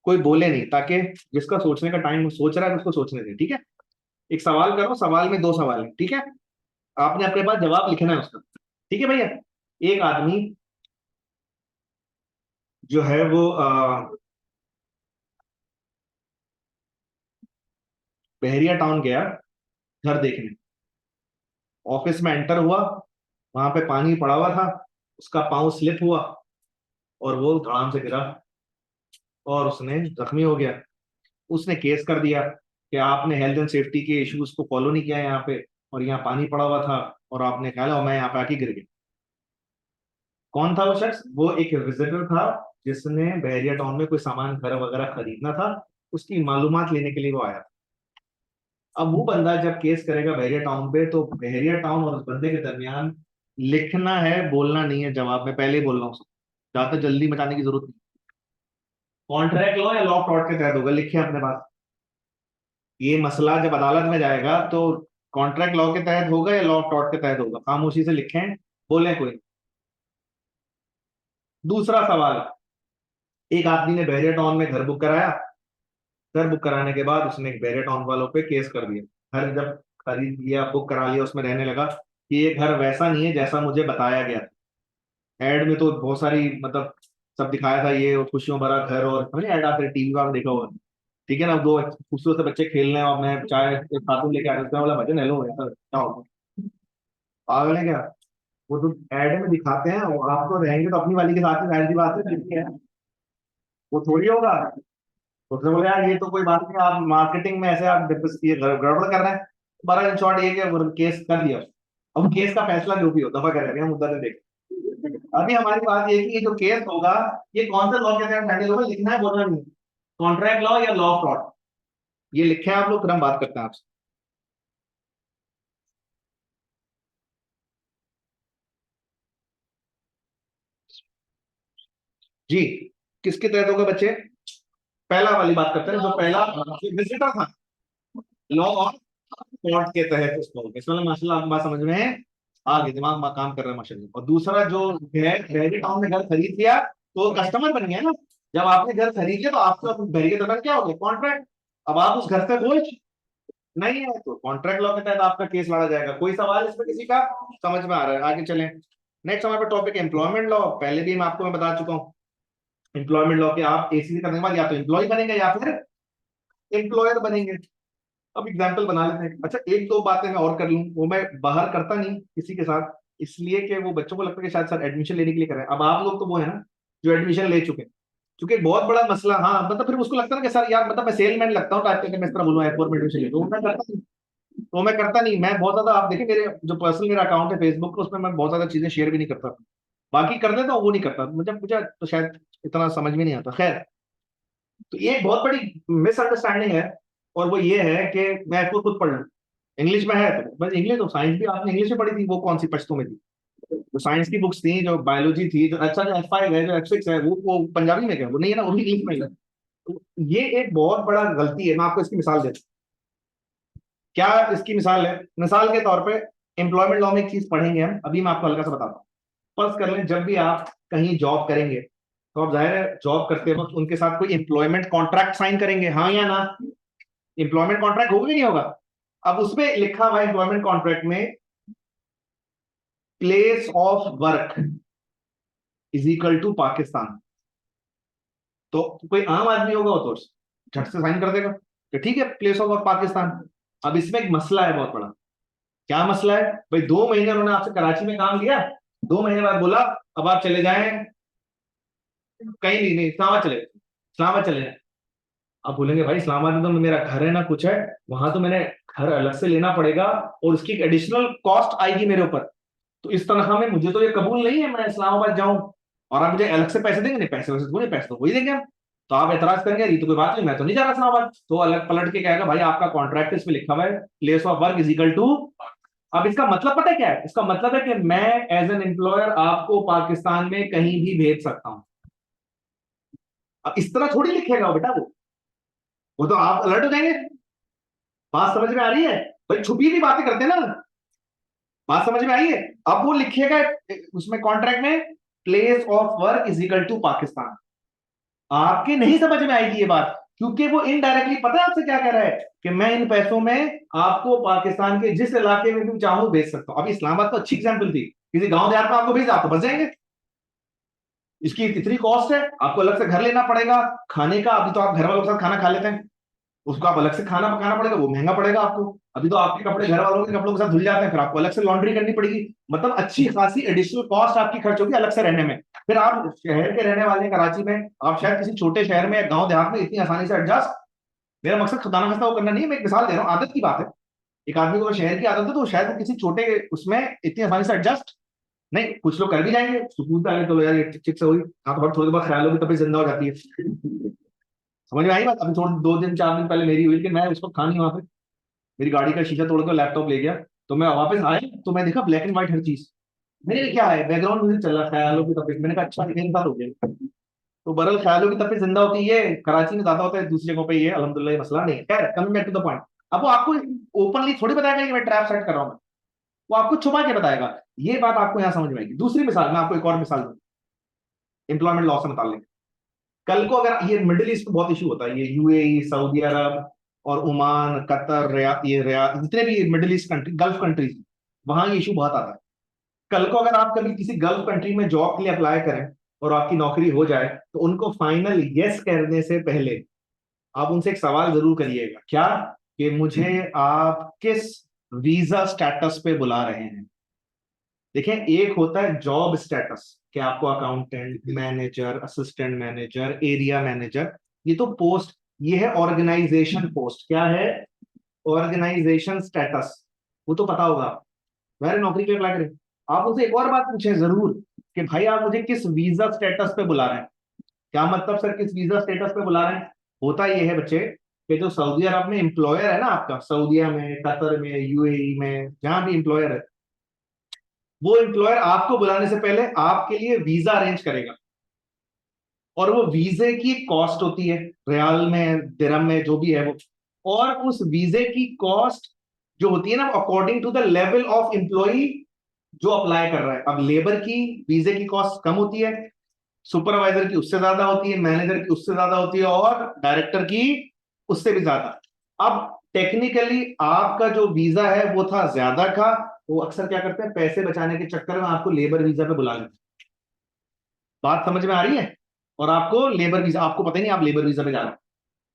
[SPEAKER 1] कोई बोले नहीं, ताकि जिसका सोचने का टाइम सोच रहा है उसको सोचने दें, ठीक है? एक सवाल करो, सवाल में 2 सवाल है, ठीक है? आपने अपने पास जवाब लिखना है उसका, ठीक है भैया? एक आदमी जो है वो बहरिया टाउन गया घर देखने, ऑफिस में एंटर हुआ, वहां पे पानी पड़ा हुआ था, उसका पाँव स्लिप हुआ और वो धड़ाम से गिरा और उसने जख्मी हो गया। उसने केस कर दिया कि आपने हेल्थ एंड सेफ्टी के इश्यूज को फॉलो नहीं किया यहाँ पे, और यहाँ पानी पड़ा हुआ था और आपने कहा और मैं यहाँ पे आके गिर गया। कौन था वो शख्स? वो एक विजिटर था जिसने बहरिया टाउन में कोई सामान घर वगैरह खरीदना था, उसकी मालूमात लेने के लिए वो आया। अब वो बंदा जब केस करेगा बहरिया टाउन पे, तो बहरिया टाउन और उस बंदे के दरमियान लिखना है, बोलना नहीं है, जवाब में पहले ही बोल रहा हूँ, ज्यादा जल्दी मचाने की जरूरत नहीं। कॉन्ट्रैक्ट लॉ या लॉ ऑफ टॉर्ट के तहत होगा, लिखे अपने पास। ये मसला जब अदालत में जाएगा तो कॉन्ट्रैक्ट लॉ के तहत होगा या लॉ ऑफ टॉर्ट के तहत होगा, खामोशी से लिखें, बोले कोई। दूसरा सवाल, एक आदमी ने बहरिया टाउन में घर बुक कराया, घर बुक कराने के बाद उसने बैरियर टाउन वालों पे केस कर दिया। घर जब खरीद लिया, बुक करा लिया, उसमें रहने लगा कि ये घर वैसा नहीं है जैसा मुझे बताया गया था। एड में तो बहुत सारी मतलब सब दिखाया था, ये खुशियों भरा घर, और एड आते टीवी वाला देखा होगा, ठीक है ना, दो खूबसूरत से बच्चे खेल रहे हैं और मैं चाय एक खातून लेके आ रहा वाला भजन, हेलो ऐसा क्या होगा? पागल है क्या? वो तो एड में दिखाते हैं, और आप तो रहेंगे तो अपनी वाली के साथ ही, जाहिर सी बात है, वो थोड़ी होगा। उसने बोला यार ये तो कोई बात नहीं, आप मार्केटिंग में ऐसे आप ये गड़बड़ कर रहे हैं। बड़ा इन शॉर्ट ये कि वो केस कर दिया। अब केस का फैसला जो भी हो, दफा करेंगे हम मुद्दा से देख। अभी हमारी बात ये है कि ये जो केस होगा, ये कौन सा लॉ के तहत हैंडल होगा, लिखना है, बोलना नहीं। कॉन्ट्रैक्ट लॉ या लॉ ऑफ फ्रॉड, ये लिखे हैं आप लोग, फिर हम बात करते हैं आपसे। जी, किसके तहत होगा बच्चे? पहला वाली बात करते हैं, जो पहला विजिटर था, लॉ ऑफ कोर्ट के तहत उसको होगा। इसमें माशाल्लाह आपकी बात समझ में आ गई, दिमाग में काम कर रहा है माशाल्लाह। और दूसरा जो है, बहरी टाउन में घर खरीद लिया तो कस्टमर बन गया ना। जब आपने घर खरीद लिया तो आपका बहरी के दौरान क्या हो गया? कॉन्ट्रैक्ट। अब आप उस घर से बोझ नहीं है, तो कॉन्ट्रैक्ट लॉ के तहत आपका केस लड़ा जाएगा। कोई सवाल इसमें किसी का? समझ में आ रहा है? आगे चलें। नेक्स्ट हमारे टॉपिक एम्प्लॉयमेंट लॉ। पहले भी मैं आपको बता चुका हूँ, एम्प्लॉयमेंट लॉ के आप एसीसी करने के बाद या तो एम्प्लॉय बनेंगे या फिर एम्प्लॉयर बनेंगे। अब एग्जाम्पल बना लेते हैं। अच्छा एक दो बातें मैं और कर लूं, वो मैं बाहर करता नहीं किसी के साथ, इसलिए कि वो बच्चों को लगता है कि शायद सर एडमिशन लेने के लिए कर रहे हैं। अब आप लोग तो वो है ना जो एडमिशन ले चुके हैं, क्योंकि एक बहुत बड़ा मसला, हाँ मतलब फिर उसको लगता है ना कि सर यार मतलब मैं सेलमैन लगता हूँ टाइप करके, मैं इस तरह बोलूँ F4 में एडमिशन ले, तो मैं करता नहीं। तो मैं करता नहीं, मैं बहुत ज्यादा, आप देखिए मेरे जो पर्सनल मेरा अकाउंट है फेसबुक पे, उसमें मैं बहुत ज्यादा चीजें शेयर भी नहीं करता। बाकी कर देता हूँ, वो नहीं करता, मुझे मुझे तो शायद इतना समझ में नहीं आता। खैर, तो ये एक बहुत बड़ी मिसअंडरस्टैंडिंग है, और वो ये है कि मैं खुद खुद पढ़ लूँ। इंग्लिश में है तो बस इंग्लिश, तो साइंस भी आपने इंग्लिश में पढ़ी थी, वो कौन सी पश्तो में थी? जो साइंस की बुक्स थी, जो बायोलॉजी थी, जो अच्छा जो F5 है, जो F6 है, वो पंजाबी में क्या, वो नहीं है ना, वो भी इंग्लिश में ही है। तो ये एक बहुत बड़ा गलती है। मैं आपको इसकी मिसाल देता हूँ। क्या इसकी मिसाल है? मिसाल के तौर पे एम्प्लॉयमेंट लॉ में एक चीज पढ़ेंगे हम, अभी मैं आपको हल्का सा बताता हूँ। फर्ज कर लें जब भी आप कहीं जॉब करेंगे, तो आप जाहिर है जॉब करते वक्त उनके साथ कोई एम्प्लॉयमेंट कॉन्ट्रैक्ट साइन करेंगे, हाँ या ना? एम्प्लॉयमेंट कॉन्ट्रैक्ट होगा कि नहीं होगा? अब उसमें लिखा हुआ एम्प्लॉयमेंट कॉन्ट्रैक्ट में place of work is equal to Pakistan, तो कोई आम आदमी होगा वो तो झट से साइन कर देगा कि ठीक है प्लेस ऑफ वर्क पाकिस्तान। अब इसमें एक मसला है बहुत बड़ा। क्या मसला है भाई? 2 महीने उन्होंने आपसे कराची में काम किया, 2 महीने बाद बोला अब आप चले जाएं कहीं भी नहीं, इस्लामाबाद चले जाएं। आप बोलेंगे भाई इस्लामाबाद में तो मेरा घर है ना कुछ है, वहां तो मैंने घर अलग से लेना पड़ेगा और उसकी एडिशनल कॉस्ट आएगी मेरे ऊपर, तो इस तनख्वाह में मुझे तो ये कबूल नहीं है मैं इस्लामाबाद जाऊं, और आप मुझे अलग से पैसे देंगे? नहीं, पैसे वैसे थोड़ी, पैसे तो वही देंगे हम। तो आप एतराज करेंगे ये तो कोई बात नहीं, मैं तो नहीं जा रहा इस्लामाबाद, तो अलग पलट के कहेगा भाई आपका कॉन्ट्रैक्ट इसमें लिखा हुआ है place of work is equal to. अब इसका मतलब पता है क्या है? इसका मतलब है कि मैं एज एन एम्प्लॉयर आपको पाकिस्तान में कहीं भी भेज सकता हूं। अब इस तरह थोड़ी लिखेगा वो बेटा, वो तो आप अलर्ट हो जाएंगे। बात समझ में आ रही है? भाई छुपी हुई बातें करते हैं ना, बात समझ में आई है? अब वो लिखिएगा उसमें कॉन्ट्रैक्ट में place of work is equal to Pakistan. आपके नहीं समझ में आएगी ये बात, क्योंकि वो इनडायरेक्टली पता है आपसे क्या कह रहा है कि मैं इन पैसों में आपको पाकिस्तान के जिस इलाके में भी चाहूं भेज सकता हूं। अभी इस्लामाबाद तो अच्छी एग्जाम्पल थी, किसी गांव देहात में आपको भेज आप तो बच जाएंगे। इसकी इतनी कॉस्ट है, आपको अलग से घर लेना पड़ेगा खाने का, अभी तो आप घर वालों के साथ खाना खा लेते हैं, उसको आप अलग से खाना पकाना पड़ेगा, वो महंगा पड़ेगा आपको। अभी तो आपके कपड़े घर वालों के कपड़ों के साथ धुल जाते हैं, फिर आपको अलग से लॉन्ड्री करनी पड़ेगी, मतलब अच्छी खासी एडिशनल कॉस्ट आपकी खर्च होगी अलग से रहने में। फिर आप शहर के रहने वाले हैं कराची में, आप शायद किसी छोटे शहर में या गांव देहात में इतनी आसानी से एडजस्ट, मेरा मकसद खुदा ना खास्ता वो करना नहीं है, मैं एक मिसाल दे रहा हूँ, आदत की बात है। एक आदमी को अगर शहर की आदत है तो शायद वो किसी छोटे उसमें इतनी आसानी से एडजस्ट नहीं, कुछ लोग कर भी जाएंगे सुकून से आगे, तो यार ये चिक से हुई, हाँ तो थोड़ी बहुत ख्याल होगी तभी जिंदा हो जाती है। समझ में आई बात? अभी थोड़ी 2 दिन 4 दिन पहले मेरी हुई, लेकिन मैं उसको था नहीं वहां पे, मेरी गाड़ी का शीशा तोड़ कर लैपटॉप ले गया, तो मैं वापस आया तो मैं देखा ब्लैक एंड व्हाइट हर चीज, मैंने क्या है बैकग्राउंड म्यूजिक चल रहा है ख्यालों की तफीक, मैंने कहा अच्छा एक साल हो गया। तो बहरहाल ख्यालों की तफीक जिंदा होती है, कराची में ज्यादा होता है, दूसरी जगहों पे ये अल्हम्दुलिल्लाह ये मसला नहीं है। खैर coming back to the point, अब वो आपको ओपनली थोड़ी बताएगा कि मैं ट्रैप सेट कर रहा हूँ, वो आपको छुपा के बताएगा। ये बात आपको यहाँ समझ में आएगी। दूसरी मिसाल, मैं आपको एक और मिसाल दूं एम्प्लॉयमेंट लॉ से मुताल्लिक। कल को अगर ये मिडिल ईस्ट में बहुत इशू होता है, ये यूएई, सऊदी अरब और ओमान, कतर, रियाद, जितने भी middle east country, gulf countries, वहां ये इशू बहुत आता है। कल को अगर आप कभी किसी गल्फ कंट्री में जॉब के लिए अप्लाई करें और आपकी नौकरी हो जाए, तो उनको फाइनल यस करने से पहले आप उनसे एक सवाल जरूर करिएगा, क्या? कि मुझे आप किस वीजा स्टेटस पे बुला रहे हैं। देखें, एक होता है जॉब स्टेटस कि आपको accountant, manager, assistant manager, area manager, ये तो पोस्ट, ये है ऑर्गेनाइजेशन पोस्ट। क्या है? ऑर्गेनाइजेशन स्टेटस, वो तो पता होगा, वह नौकरी के लिए अप्लाई करें। आप उनसे एक और बात पूछें जरूर कि भाई आप मुझे किस वीजा स्टेटस पे बुला रहे हैं। क्या मतलब सर किस वीजा स्टेटस पे बुला रहे हैं? होता ये है बच्चे कि जो सऊदी अरब में एम्प्लॉयर है ना आपका, सऊदीया में, कतर में, यूएई में, जहां भी एम्प्लॉयर है, वो एम्प्लॉयर आपको बुलाने से पहले आपके लिए वीजा अरेंज करेगा, और वो वीजे की कॉस्ट होती है रियाल में, दिरहम में, जो भी है वो, और उस वीजे की कॉस्ट जो होती है ना according to the level of employee जो अप्लाई कर रहा है। अब लेबर की वीजे की कॉस्ट कम होती है, सुपरवाइजर की उससे ज्यादा होती है, मैनेजर की उससे ज्यादा होती है, और डायरेक्टर की उससे भी ज्यादा। अब टेक्निकली आपका जो वीजा है वो था ज्यादा का, वो अक्सर क्या करते हैं पैसे बचाने के चक्कर में आपको लेबर वीजा पे बुला लेते हैं। बात समझ में आ रही है? और आपको लेबर वीजा, आपको पता ही नहीं आप लेबर वीजा पे जा रहे हैं।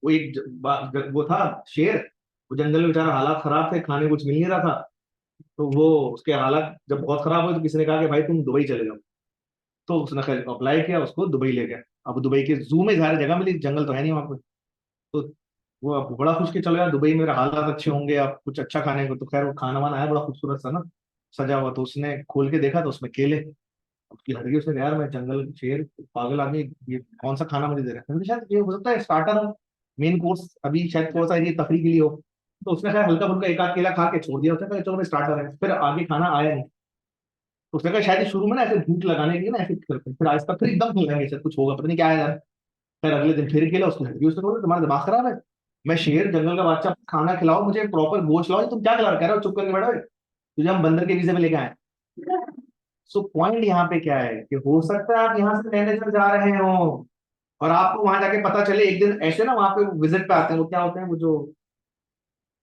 [SPEAKER 1] वो एक वो था शेर, वो जंगल में बेचारा हालात खराब थे, खाने कुछ मिल नहीं रहा था, तो वो उसके हालात जब बहुत खराब हुए तो किसी ने कहा कि भाई तुम दुबई चले जाओ, तो उसने अप्लाई किया, उसको दुबई ले गया। अब दुबई के जू में सारी जगह मिली, जंगल तो है नहीं वहां पे, तो वो अब बड़ा खुश के चलो यार दुबई में मेरे हालात अच्छे होंगे, अब कुछ अच्छा खाने को, तो खैर वो खाना वाना आया बड़ा खूबसूरत सा ना, सजा हुआ, तो उसने खोल के देखा तो उसमें केले। उसकी लड़की उसने कहा यार मैं जंगल शेर पागल आदमी, ये कौन सा खाना मुझे दे रहा है? मैंने कहा, शायद ये हो सकता है स्टार्टर हो, मेन कोर्स अभी शायद थोड़ा सा ये तफरी के लिए हो। तो उसने शायद हल्का फुल्का एक आध केला खा के छोड़ दिया, उसने कहा चलो मैं स्टार्टर है, फिर आगे खाना आया नहीं। तो उसने कहा शायद शुरू में ना ऐसे भूख लगाने के लिए ना ऐसे करते हैं, फिर आज तक फिर एकदम खिल जाएंगे, शायद कुछ होगा पता नहीं क्या है यार। फिर अगले दिन फिर केला, उसने लड़की उसने बोला तुम्हारा दिमाग खराब है, मैं शेर जंगल का बादशाह, खाना खिलाओ मुझे प्रॉपर गोश्त लाओ, तुम क्या खिला रहे हो? कह रहे हो चुप करके बैठो, तुझे हम बंदर के वीजे पे लेके आए। सो पॉइंट यहाँ पे क्या है कि हो सकता है आप यहाँ से मैनेजर जा रहे हो और आपको वहां जाके पता चले एक दिन ऐसे ना वहां पे विजिट पे आते हैं, वो क्या होते हैं, वो जो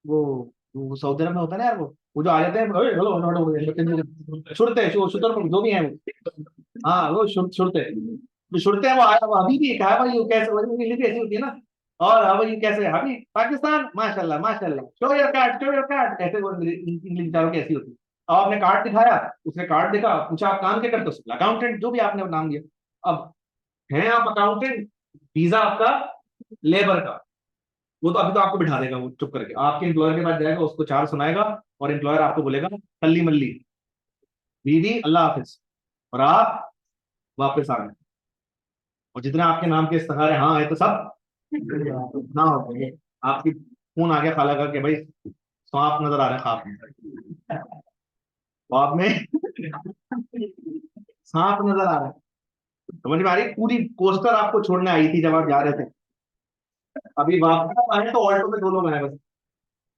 [SPEAKER 1] वो वो सऊदी अरब में होता है ना यार, वो जो आ जाते हैं, "ओए, हेलो हेलो छुड़ते शुतर जो भी है वो, हाँ वो छुड़ते छुड़ते हैं, वो आया वो अभी भी कहा भाई, वो कैसे इंग्लिश ऐसी होती है ना, और हाँ भाई कैसे अभी पाकिस्तान माशाल्लाह माशाल्लाह, शो योर कार्ड ऐसे वो इंग्लिश चारों की ऐसी होती है। अब आपने कार्ड दिखाया, उसने कार्ड देखा, पूछा आप काम क्या करते हो, अकाउंटेंट, जो भी आपने नाम दिया। अब हैं आप अकाउंटेंट, वीजा आपका लेबर का, वो तो अभी तो आपको बिठा देगा वो चुप करके, आपके एम्प्लॉयर के पास जाएगा, उसको चार सुनाएगा, और एम्प्लॉयर आपको बोलेगा कल्ली मल्ली दीदी अल्लाह हाफिज, और आप वापस आ गए, और जितने आपके नाम के इस्तेहार हाँ है तो सब ना हो गए। आपकी फोन आ गया खाला का कि भाई सांप नजर आ रहे हैं खाप में, ख्वाब में सांप नजर आ रहा है। समझ में आ रही, पूरी कोस्टर आपको छोड़ने आई थी जब आप जा रहे थे, अभी वापस आप आए तो ऑल्टो में दो लोग आए बस,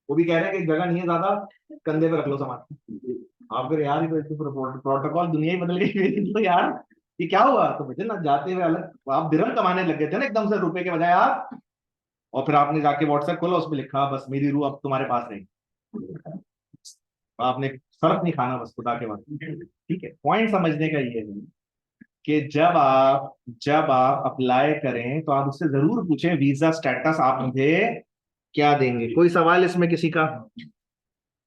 [SPEAKER 1] वो भी कह रहे हैं कि जगह नहीं है ज्यादा, कंधे पे रख लो सामान। आप फिर यार ये तो प्रोटोकॉल दुनिया ही बदल गई तो यार ये क्या हुआ, तो मुझे ना जाते हुए अलग आप दिरहम कमाने लग गए थे ना एकदम से रुपए के बजाय आप, और फिर आपने जाके व्हाट्सएप खोला, उसमें लिखा बस मेरी रूह अब तुम्हारे पास नहीं, आपने सर्फ नहीं खाना बस खुदा के बाद। ठीक है, पॉइंट समझने का ये है कि जब आप अप्लाई करें तो आप उससे जरूर पूछें वीजा स्टेटस आप मुझे क्या देंगे। कोई सवाल इसमें किसी का?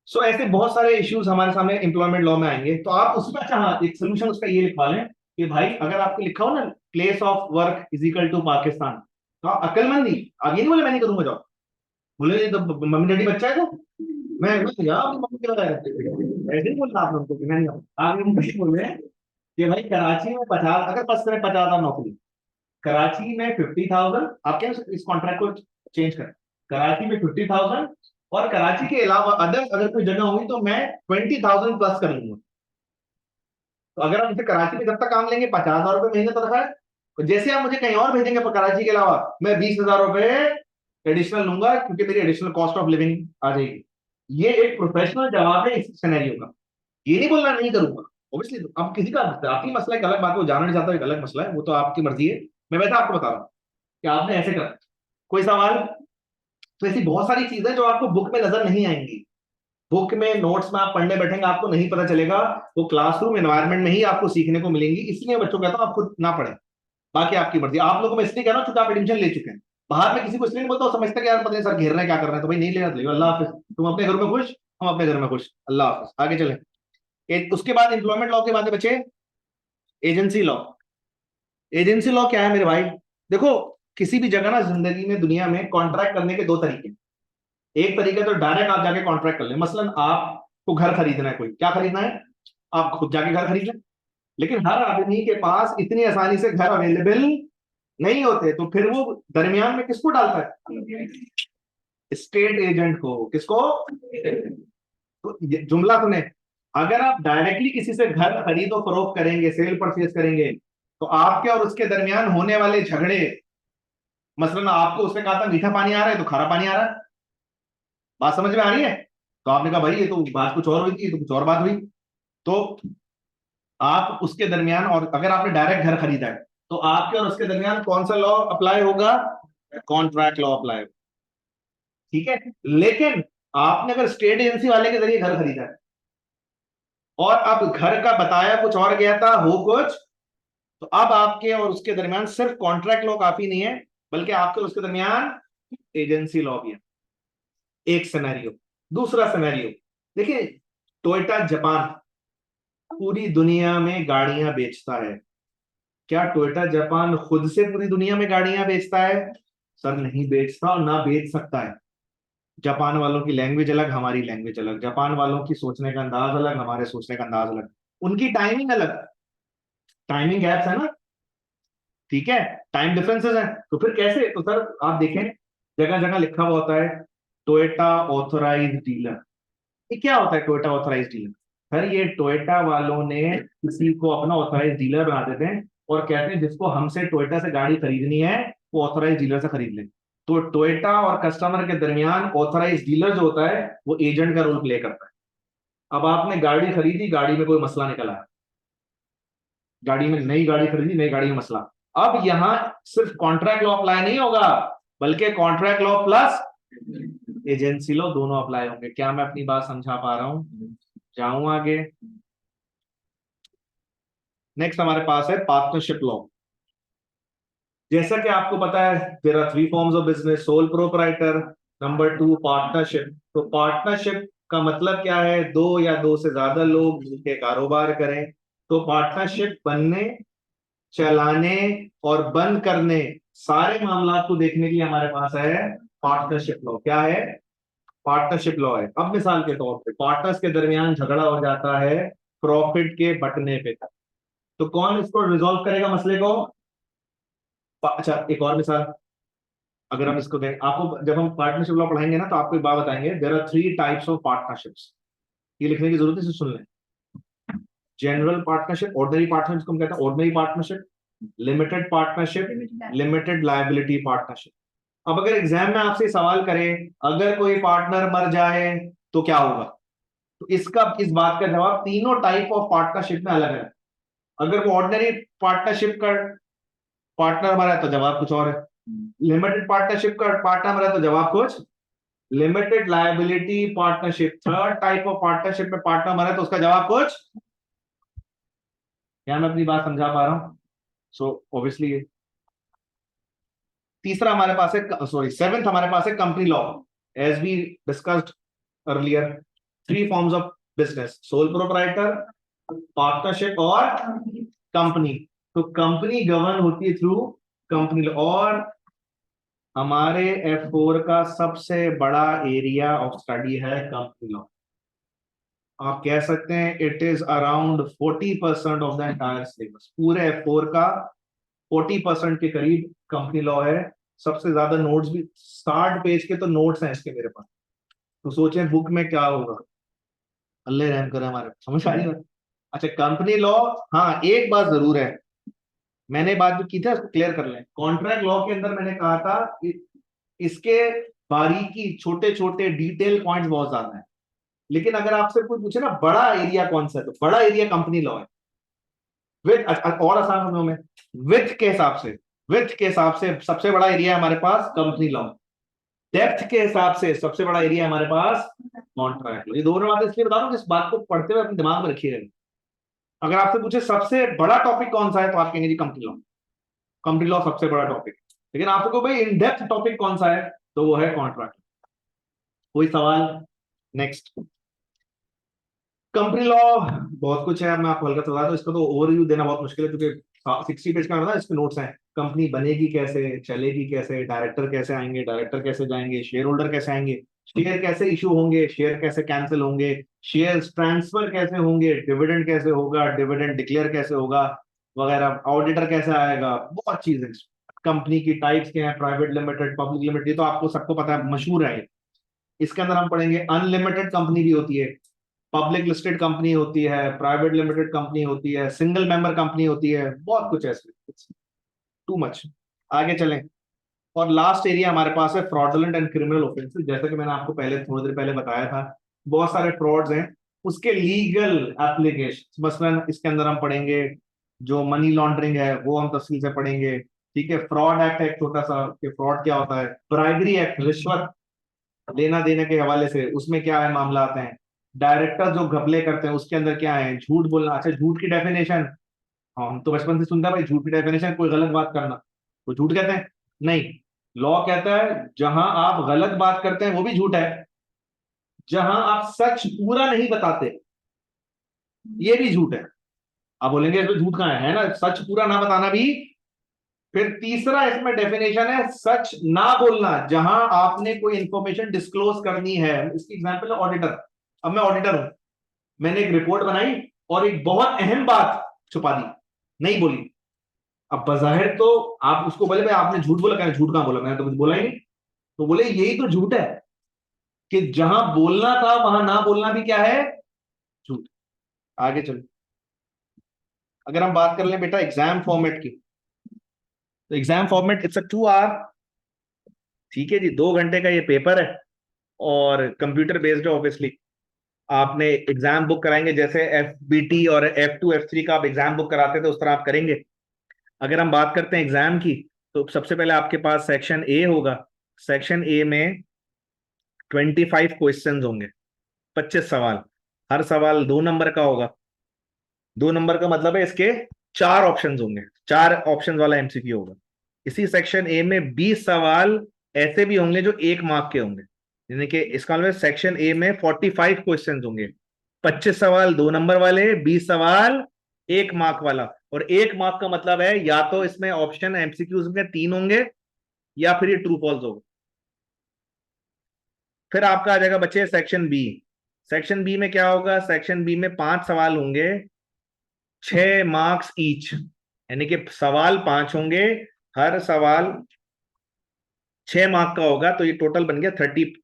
[SPEAKER 1] सो ऐसे बहुत सारे इश्यूज हमारे सामने एम्प्लॉयमेंट लॉ में आएंगे, तो आप उसमें अच्छा हाँ एक सोल्यूशन उसका ये लिखवा लें कि भाई अगर आपको लिखा हो ना place of work is equal to Pakistan, तो आप अक्लमंदी, आप ये नहीं बोले मैं नहीं करूंगा जॉब, बोले ये तो मम्मी डैडी बच्चा है तो मैं यार अपनी मम्मी के लगाया, ऐसे नहीं बोलना आप लोगों को कि मैं नहीं आऊँ। आप ये बोले कि भाई कराची में 50, अगर बस करें 50,000 नौकरी, कराची में 50,000, आप क्या इस कॉन्ट्रैक्ट को चेंज करें, कराची में 50,000, और कराची के अलावा अदर अगर कोई जगह होगी तो मैं 20,000 प्लस कर लूंगा। तो अगर आप मुझे कराची में जब तक काम लेंगे 50,000 रुपए महीने तनख्वाह है, तो जैसे आप मुझे कहीं और भेजेंगे पर कराची के अलावा, मैं 20,000 रुपए एडिशनल लूंगा, क्योंकि मेरी एडिशनल कॉस्ट ऑफ लिविंग आ जाएगी। ये एक प्रोफेशनल जवाब है इस सिनेरियो का, ये नहीं बोलना नहीं करूंगा। ऑब्वियसली अब किसी का आपकी मसला एक अलग बात है, वो जानना नहीं चाहता, एक अलग मसला है, वो तो आपकी मर्जी है। मैं वैसे आपको बता रहा हूँ कि आपने ऐसे करा। कोई सवाल? तो ऐसी बहुत सारी चीजें जो आपको बुक में नजर नहीं आएंगी, बुक में नोट्स में आप पढ़ने बैठेंगे आपको नहीं पता चलेगा, वो क्लासरूम एनवायरनमेंट में ही आपको सीखने को मिलेंगी। इसलिए बच्चों कहता हूँ आप खुद ना पढ़ें, बाकी आपकी मर्जी। आप लोगों में इसलिए कह रहा हूँ चूंकि आप एडमिशन ले चुके हैं, बाहर में किसी को इसलिए नहीं बोलता, समझता कि यार पता नहीं सर घेर रहे हैं क्या कर रहे हैं, तो भाई नहीं लेना तो अल्लाह हाफिज, तुम अपने घर में खुश, हम अपने घर में खुश, अल्लाह हाफिज, आगे चले। उसके बाद एम्प्लॉयमेंट लॉ के बाद बचे एजेंसी लॉ। एजेंसी लॉ क्या है मेरे भाई? देखो किसी भी जगह ना जिंदगी में दुनिया में कॉन्ट्रैक्ट करने के दो तरीके, एक तरीका तो डायरेक्ट आप जाके कॉन्ट्रैक्ट कर ले, मसलन आपको घर खरीदना है, कोई क्या खरीदना है, आप खुद जाके घर खरीद लें, लेकिन हर आदमी के पास इतनी आसानी से घर अवेलेबल नहीं होते, तो फिर वो दरमियान में किसको डालता है? स्टेट एजेंट को। किसको? तो जुमला सुने, अगर आप डायरेक्टली किसी से घर खरीदो फरोख्त करेंगे, सेल परचेज करेंगे, तो आपके और उसके दरमियान होने वाले झगड़े, मसलन आपको उसने कहा था मीठा पानी आ रहा है तो खारा पानी आ रहा है, बात समझ में आ रही है? तो आपने कहा भाई ये तो बात कुछ और हुई थी, तो कुछ और बात हुई, तो आप उसके दरमियान, और अगर आपने डायरेक्ट घर खरीदा है तो आपके और उसके दरमियान कौन सा लॉ अप्लाई होगा? कॉन्ट्रैक्ट लॉ अप्लाई होगा। ठीक है, लेकिन आपने अगर स्टेट एजेंसी वाले के जरिए घर खरीदा है और अब घर का बताया कुछ और गया था हो कुछ, तो अब आपके और उसके दरमियान सिर्फ कॉन्ट्रैक्ट लॉ काफी नहीं है, बल्कि आपके और उसके दरमियान एजेंसी लॉ भी है। एक सिनेरियो। दूसरा सिनेरियो देखिए, टोयोटा जापान पूरी दुनिया में गाड़ियां बेचता है, क्या टोयोटा जापान खुद से पूरी दुनिया में गाड़ियां बेचता है? सर नहीं बेचता और ना बेच सकता है। जापान वालों की लैंग्वेज अलग, हमारी लैंग्वेज अलग, जापान वालों की सोचने का अंदाज अलग, हमारे सोचने का अंदाज अलग, उनकी टाइमिंग अलग, टाइमिंग गैप्स है ना, ठीक है, टाइम डिफरेंसेस हैं, तो फिर कैसे? तो सर आप देखें जगह जगह लिखा हुआ होता है टोयोटा ऑथोराइज डीलर। ये क्या होता है टोयोटा ऑथोराइज डीलर? सर ये टोयोटा वालों ने किसी को अपना ऑथोराइज डीलर बना देते हैं और कहते हैं जिसको हमसे टोयोटा से गाड़ी खरीदनी है वो ऑथोराइज डीलर से खरीद ले। तो टोयोटा और कस्टमर के दरमियान ऑथोराइज डीलर जो होता है वो एजेंट का रोल प्ले करता है। अब आपने गाड़ी खरीदी, गाड़ी में कोई मसला निकला है, गाड़ी में, नई गाड़ी खरीदी, नई गाड़ी में मसला। अब यहां सिर्फ कॉन्ट्रैक्ट लॉ अप्लाई नहीं होगा, बल्कि contract law plus agency law दोनों अप्लाई होंगे। क्या मैं अपनी बात समझा पा रहा हूं? जाऊं आगे। नेक्स्ट हमारे पास है पार्टनरशिप लॉ। जैसा कि आपको पता है, there are three forms of business, sole proprietor, number two partnership. तो पार्टनरशिप का मतलब क्या है? दो या दो से ज्यादा लोग मिलकर कारोबार करें। तो पार्टनरशिप बनने, चलाने और बंद करने, सारे मामला को देखने के लिए हमारे पास है पार्टनरशिप लॉ। क्या है? पार्टनरशिप लॉ है। अब मिसाल के तौर पे पार्टनर्स के दरमियान झगड़ा हो जाता है प्रॉफिट के बंटने पे, तो कौन इसको रिजॉल्व करेगा मसले को? अच्छा, एक और मिसाल अगर हम इसको दें आपको, जब हम पार्टनरशिप लॉ पढ़ाएंगे ना, तो आपको एक बात बताएंगे, there are three types of partnerships. ये लिखने की जरूरत है, इसे सुन लें। जनरल पार्टनरशिप, ऑर्डिनरी पार्टनरशिप को हम कहते हैं ordinary partnership, limited partnership, limited liability partnership. अब अगर एग्जाम में आपसे सवाल करें, अगर कोई पार्टनर मर जाए तो क्या होगा, तो इस बात का जवाब तीनों टाइप ऑफ पार्टनरशिप में अलग है। अगर वो ऑर्डिनरी पार्टनरशिप का पार्टनर मरा है तो जवाब कुछ और है, लिमिटेड पार्टनरशिप का पार्टनर मरा है तो जवाब कुछ, limited liability partnership, third type of partnership में पार्टनर मरा है तो उसका जवाब कुछ। क्या मैं अपनी बात समझा पा रहा हूं? सो ऑब्वियसली तीसरा हमारे पास है, सॉरी सेवेंथ हमारे पास है company law. As we discussed earlier, three forms of business, sole proprietor, partnership और कंपनी। तो कंपनी गवर्न होती है थ्रू कंपनी लॉ। और हमारे F4 का सबसे बड़ा एरिया ऑफ स्टडी है कंपनी लॉ। आप कह सकते हैं it is around 40% of the entire syllabus. पूरे F4 का 40% के करीब कंपनी लॉ है। सबसे ज्यादा नोट्स भी 60 पेज के तो नोट्स हैं इसके मेरे पास। तो सोचें बुक में क्या होगा। अल्लाह रहम करे हमारे, समझ आ रही बात? अच्छा, कंपनी लॉ, हाँ एक बात जरूर है, मैंने बात जो की थी उसको क्लियर कर लें। कॉन्ट्रैक्ट लॉ के अंदर मैंने कहा था इसके बारीकी, छोटे छोटे डिटेल पॉइंट्स बहुत ज्यादा है। लेकिन अगर आपसे कोई पूछे ना बड़ा एरिया कौन सा है, तो बड़ा एरिया कंपनी लॉ है। विथ, और आसान शब्दों में, विथ के हिसाब से, विथ के हिसाब से सबसे बड़ा एरिया है हमारे पास कंपनी लॉ। डेप्थ के हिसाब से सबसे बड़ा एरिया है हमारे पास कॉन्ट्रैक्ट लॉ। ये दोनों बातें इसलिए बता रहा हूं कि इस बात को पढ़ते हुए अपने दिमाग में रखिएगा। अगर आपसे पूछे सबसे बड़ा टॉपिक कौन सा है, तो आप कहेंगे जी कंपनी लॉ। कंपनी लॉ सबसे बड़ा टॉपिक। लेकिन आपको भाई इन डेप्थ टॉपिक कौन सा है, तो वो है कॉन्ट्रैक्ट। कोई सवाल? नेक्स्ट, कंपनी लॉ बहुत कुछ है, मैं आपको हल्का सा बता दूं, इसका तो ओवरव्यू देना बहुत मुश्किल है क्योंकि 60 पेज का है, इसके नोट्स हैं। कंपनी बनेगी कैसे, चलेगी कैसे, डायरेक्टर कैसे आएंगे, डायरेक्टर कैसे जाएंगे, शेयर होल्डर कैसे आएंगे, शेयर कैसे इशू होंगे, शेयर कैसे कैंसिल होंगे, शेयर ट्रांसफर कैसे होंगे, डिविडेंड कैसे होगा, डिविडेंड डिक्लेयर कैसे होगा वगैरह, ऑडिटर कैसे आएगा, बहुत चीजें। कंपनी की टाइप्स क्या है, प्राइवेट लिमिटेड, पब्लिक लिमिटेड, ये तो आपको सबको पता है, मशहूर है। इसके अंदर हम पढ़ेंगे अनलिमिटेड कंपनी भी होती है, पब्लिक लिस्टेड कंपनी होती है, प्राइवेट लिमिटेड कंपनी होती है, सिंगल मेंबर कंपनी होती है, बहुत कुछ ऐसे, टू मच। आगे चलें। और लास्ट एरिया हमारे पास है फ्रॉडुलेंट एंड क्रिमिनल ऑफेंसेस। जैसा कि मैंने आपको पहले थोड़ी देर पहले बताया था, बहुत सारे फ्रॉड्स हैं, उसके लीगल एप्लीकेशन, मसलन इसके अंदर हम पढ़ेंगे जो मनी लॉन्ड्रिंग है वो हम तफसील से पढ़ेंगे। ठीक है, फ्रॉड एक्ट है एक छोटा सा, कि फ्रॉड क्या होता है, ब्राइबरी एक्ट, रिश्वत लेना देने के हवाले से उसमें क्या है मामला आते हैं, डायरेक्टर जो घपले करते हैं उसके अंदर क्या है, झूठ बोलना। अच्छा, झूठ की डेफिनेशन, हाँ हम तो बचपन से सुनते हैं भाई, झूठ की डेफिनेशन कोई गलत बात करना, तो झूठ कहते हैं? नहीं, लॉ कहता है जहां आप गलत बात करते हैं वो भी झूठ है, जहां आप सच पूरा नहीं बताते ये भी झूठ है। आप बोलेंगे इसमें झूठ कहां है ना, सच पूरा ना बताना भी। फिर तीसरा इसमें डेफिनेशन है सच ना बोलना, जहां आपने कोई इंफॉर्मेशन डिस्क्लोज करनी है। इसकी एग्जांपल है ऑडिटर। अब मैं ऑडिटर हूं, मैंने एक रिपोर्ट बनाई और एक बहुत अहम बात छुपा दी, नहीं बोली। अब बजाहिर तो आप उसको बोले भाई आपने झूठ बोला, कहना झूठ कहां बोला, मैंने तो कुछ बोला ही नहीं। तो बोले यही तो झूठ है कि जहां बोलना था वहां ना बोलना भी क्या है, झूठ। आगे चलो, अगर हम बात कर लें बेटा एग्जाम फॉर्मेट की, तो exam format it's a 2 hour, ठीक है जी, 2 घंटे का ये पेपर है और कंप्यूटर बेस्ड है ऑब्वियसली। आपने एग्जाम बुक कराएंगे, जैसे FBT और F2 F3 का आप एग्जाम बुक कराते थे उस तरह आप करेंगे। अगर हम बात करते हैं एग्जाम की, तो सबसे पहले आपके पास सेक्शन ए होगा। सेक्शन ए में 25 क्वेश्चन होंगे, 25 सवाल। हर सवाल 2 नंबर का होगा। 2 नंबर का मतलब है इसके 4 ऑप्शंस होंगे, 4 ऑप्शंस वाला MCQ होगा। इसी सेक्शन ए में 20 सवाल ऐसे भी होंगे जो 1 मार्क के होंगे, यानी कि इसका मतलब सेक्शन ए में 45 क्वेश्चन होंगे। 25 सवाल 2 नंबर वाले, 20 सवाल 1 मार्क वाला। और 1 मार्क का मतलब है या तो इसमें ऑप्शन MCQs में 3 होंगे, या फिर ये ट्रू फॉल्स होगा। फिर आपका आ जाएगा बच्चे सेक्शन बी। सेक्शन बी में क्या होगा? सेक्शन बी में 5 सवाल होंगे, 6 मार्क्स ईच, यानी कि सवाल 5 होंगे, हर सवाल 6 मार्क का होगा, तो ये टोटल बन गया 30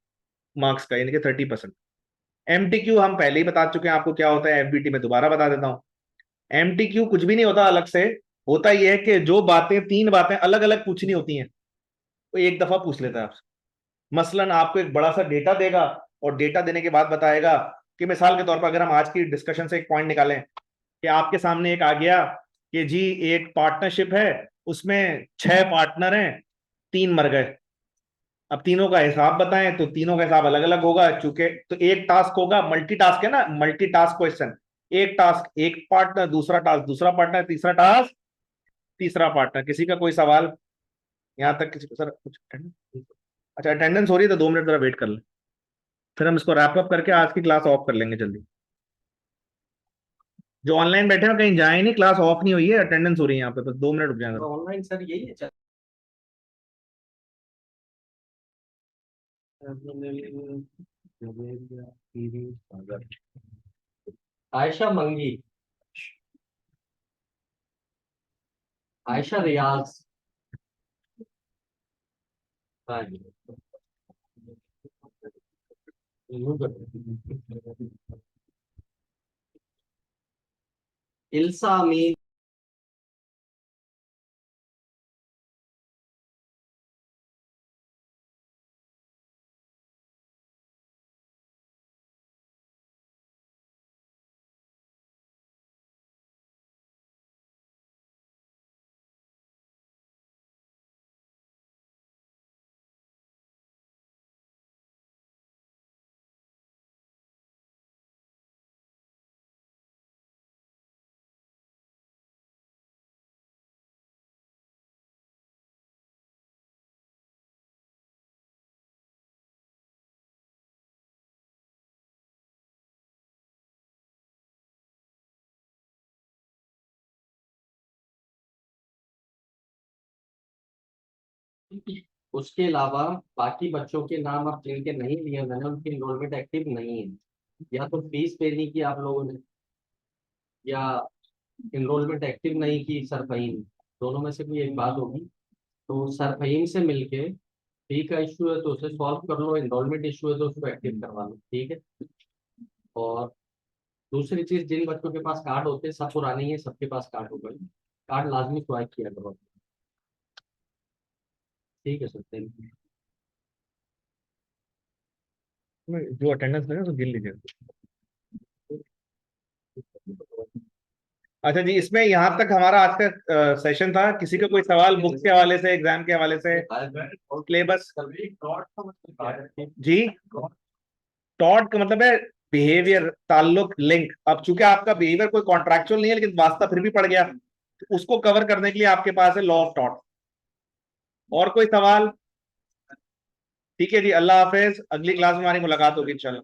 [SPEAKER 1] मार्क्स का, यानी कि 30%। MTQ हम पहले ही बता चुके हैं आपको क्या होता है, FBT में दोबारा बता देता हूं। MTQ कुछ भी नहीं होता अलग से, होता ये है कि जो बातें 3 बातें अलग अलग पूछनी होती हैं, वो एक दफा पूछ लेता है आपसे। मसलन आपको एक बड़ा सा डेटा देगा, और डेटा देने के बाद बताएगा कि मिसाल के तौर पर अगर हम आज की डिस्कशन से एक पॉइंट निकालें कि आपके सामने एक आ गया कि जी एक पार्टनरशिप है, उसमें 6 पार्टनर हैं, 3 मर गए। अब तीनों का हिसाब बताएं, तो तीनों का हिसाब अलग अलग होगा, चूंकि तो एक टास्क होगा, मल्टीटास्क है ना, मल्टीटास्क क्वेश्चन। एक टास्क एक पार्टनर, दूसरा टास्क दूसरा पार्टनर, तीसरा टास्क तीसरा पार्टनर। किसी का कोई सवाल यहाँ तक? किसी सर कुछ अच्छा अटेंडेंस हो रही है तो 2 मिनट जरा वेट कर ले, फिर हम इसको रैप अप करके आज की क्लास ऑफ कर लेंगे जल्दी। जो ऑनलाइन बैठे हैं कहीं जाए नहीं, क्लास ऑफ नहीं हुई है, अटेंडेंस हो रही है यहाँ पे, बस 2 मिनट रुक जाएगा।
[SPEAKER 2] ऑनलाइन सर यही है। आयशा मंगी, आयशा रियाज। हाँ जी। इल्सा अमीन। उसके अलावा बाकी बच्चों के नाम अब जिनके नहीं लिए मैंने, उनकी इनरोलमेंट एक्टिव नहीं है। या तो फीस पे नहीं की आप लोगों ने, या इनरोलमेंट एक्टिव नहीं की सरफहीम, दोनों में से कोई एक बात होगी। तो सरफहीम से मिलके फी का इशू है तो उसे सॉल्व कर लो, इनरोलमेंट इशू है तो उसको एक्टिव करवा लो, ठीक है। और दूसरी चीज, जिन बच्चों के पास कार्ड होते हैं, सब पुराने ही हैं, सबके पास कार्ड होगा, कार्ड लाजमी स्वाइप किया करो, ठीक है सर, थैंक यू।
[SPEAKER 1] जो अटेंडेंस लगे तो गिन लीजिए। अच्छा जी, इसमें यहाँ तक हमारा आज का सेशन था। किसी का कोई सवाल बुक के हवाले से, एग्जाम के हवाले से, सिलेबस? जी, टॉट का मतलब है बिहेवियर, ताल्लुक, लिंक। अब चूंकि आपका बिहेवियर कोई कॉन्ट्रैक्चुअल नहीं है, लेकिन वास्ता फिर भी पड़ गया, तो उसको कवर करने के लिए आपके पास है लॉ ऑफ टॉट। और कोई सवाल? ठीक है जी, अल्लाह हाफिज, अगली क्लास में हमारी मुलाकात होगी इंशाल्लाह।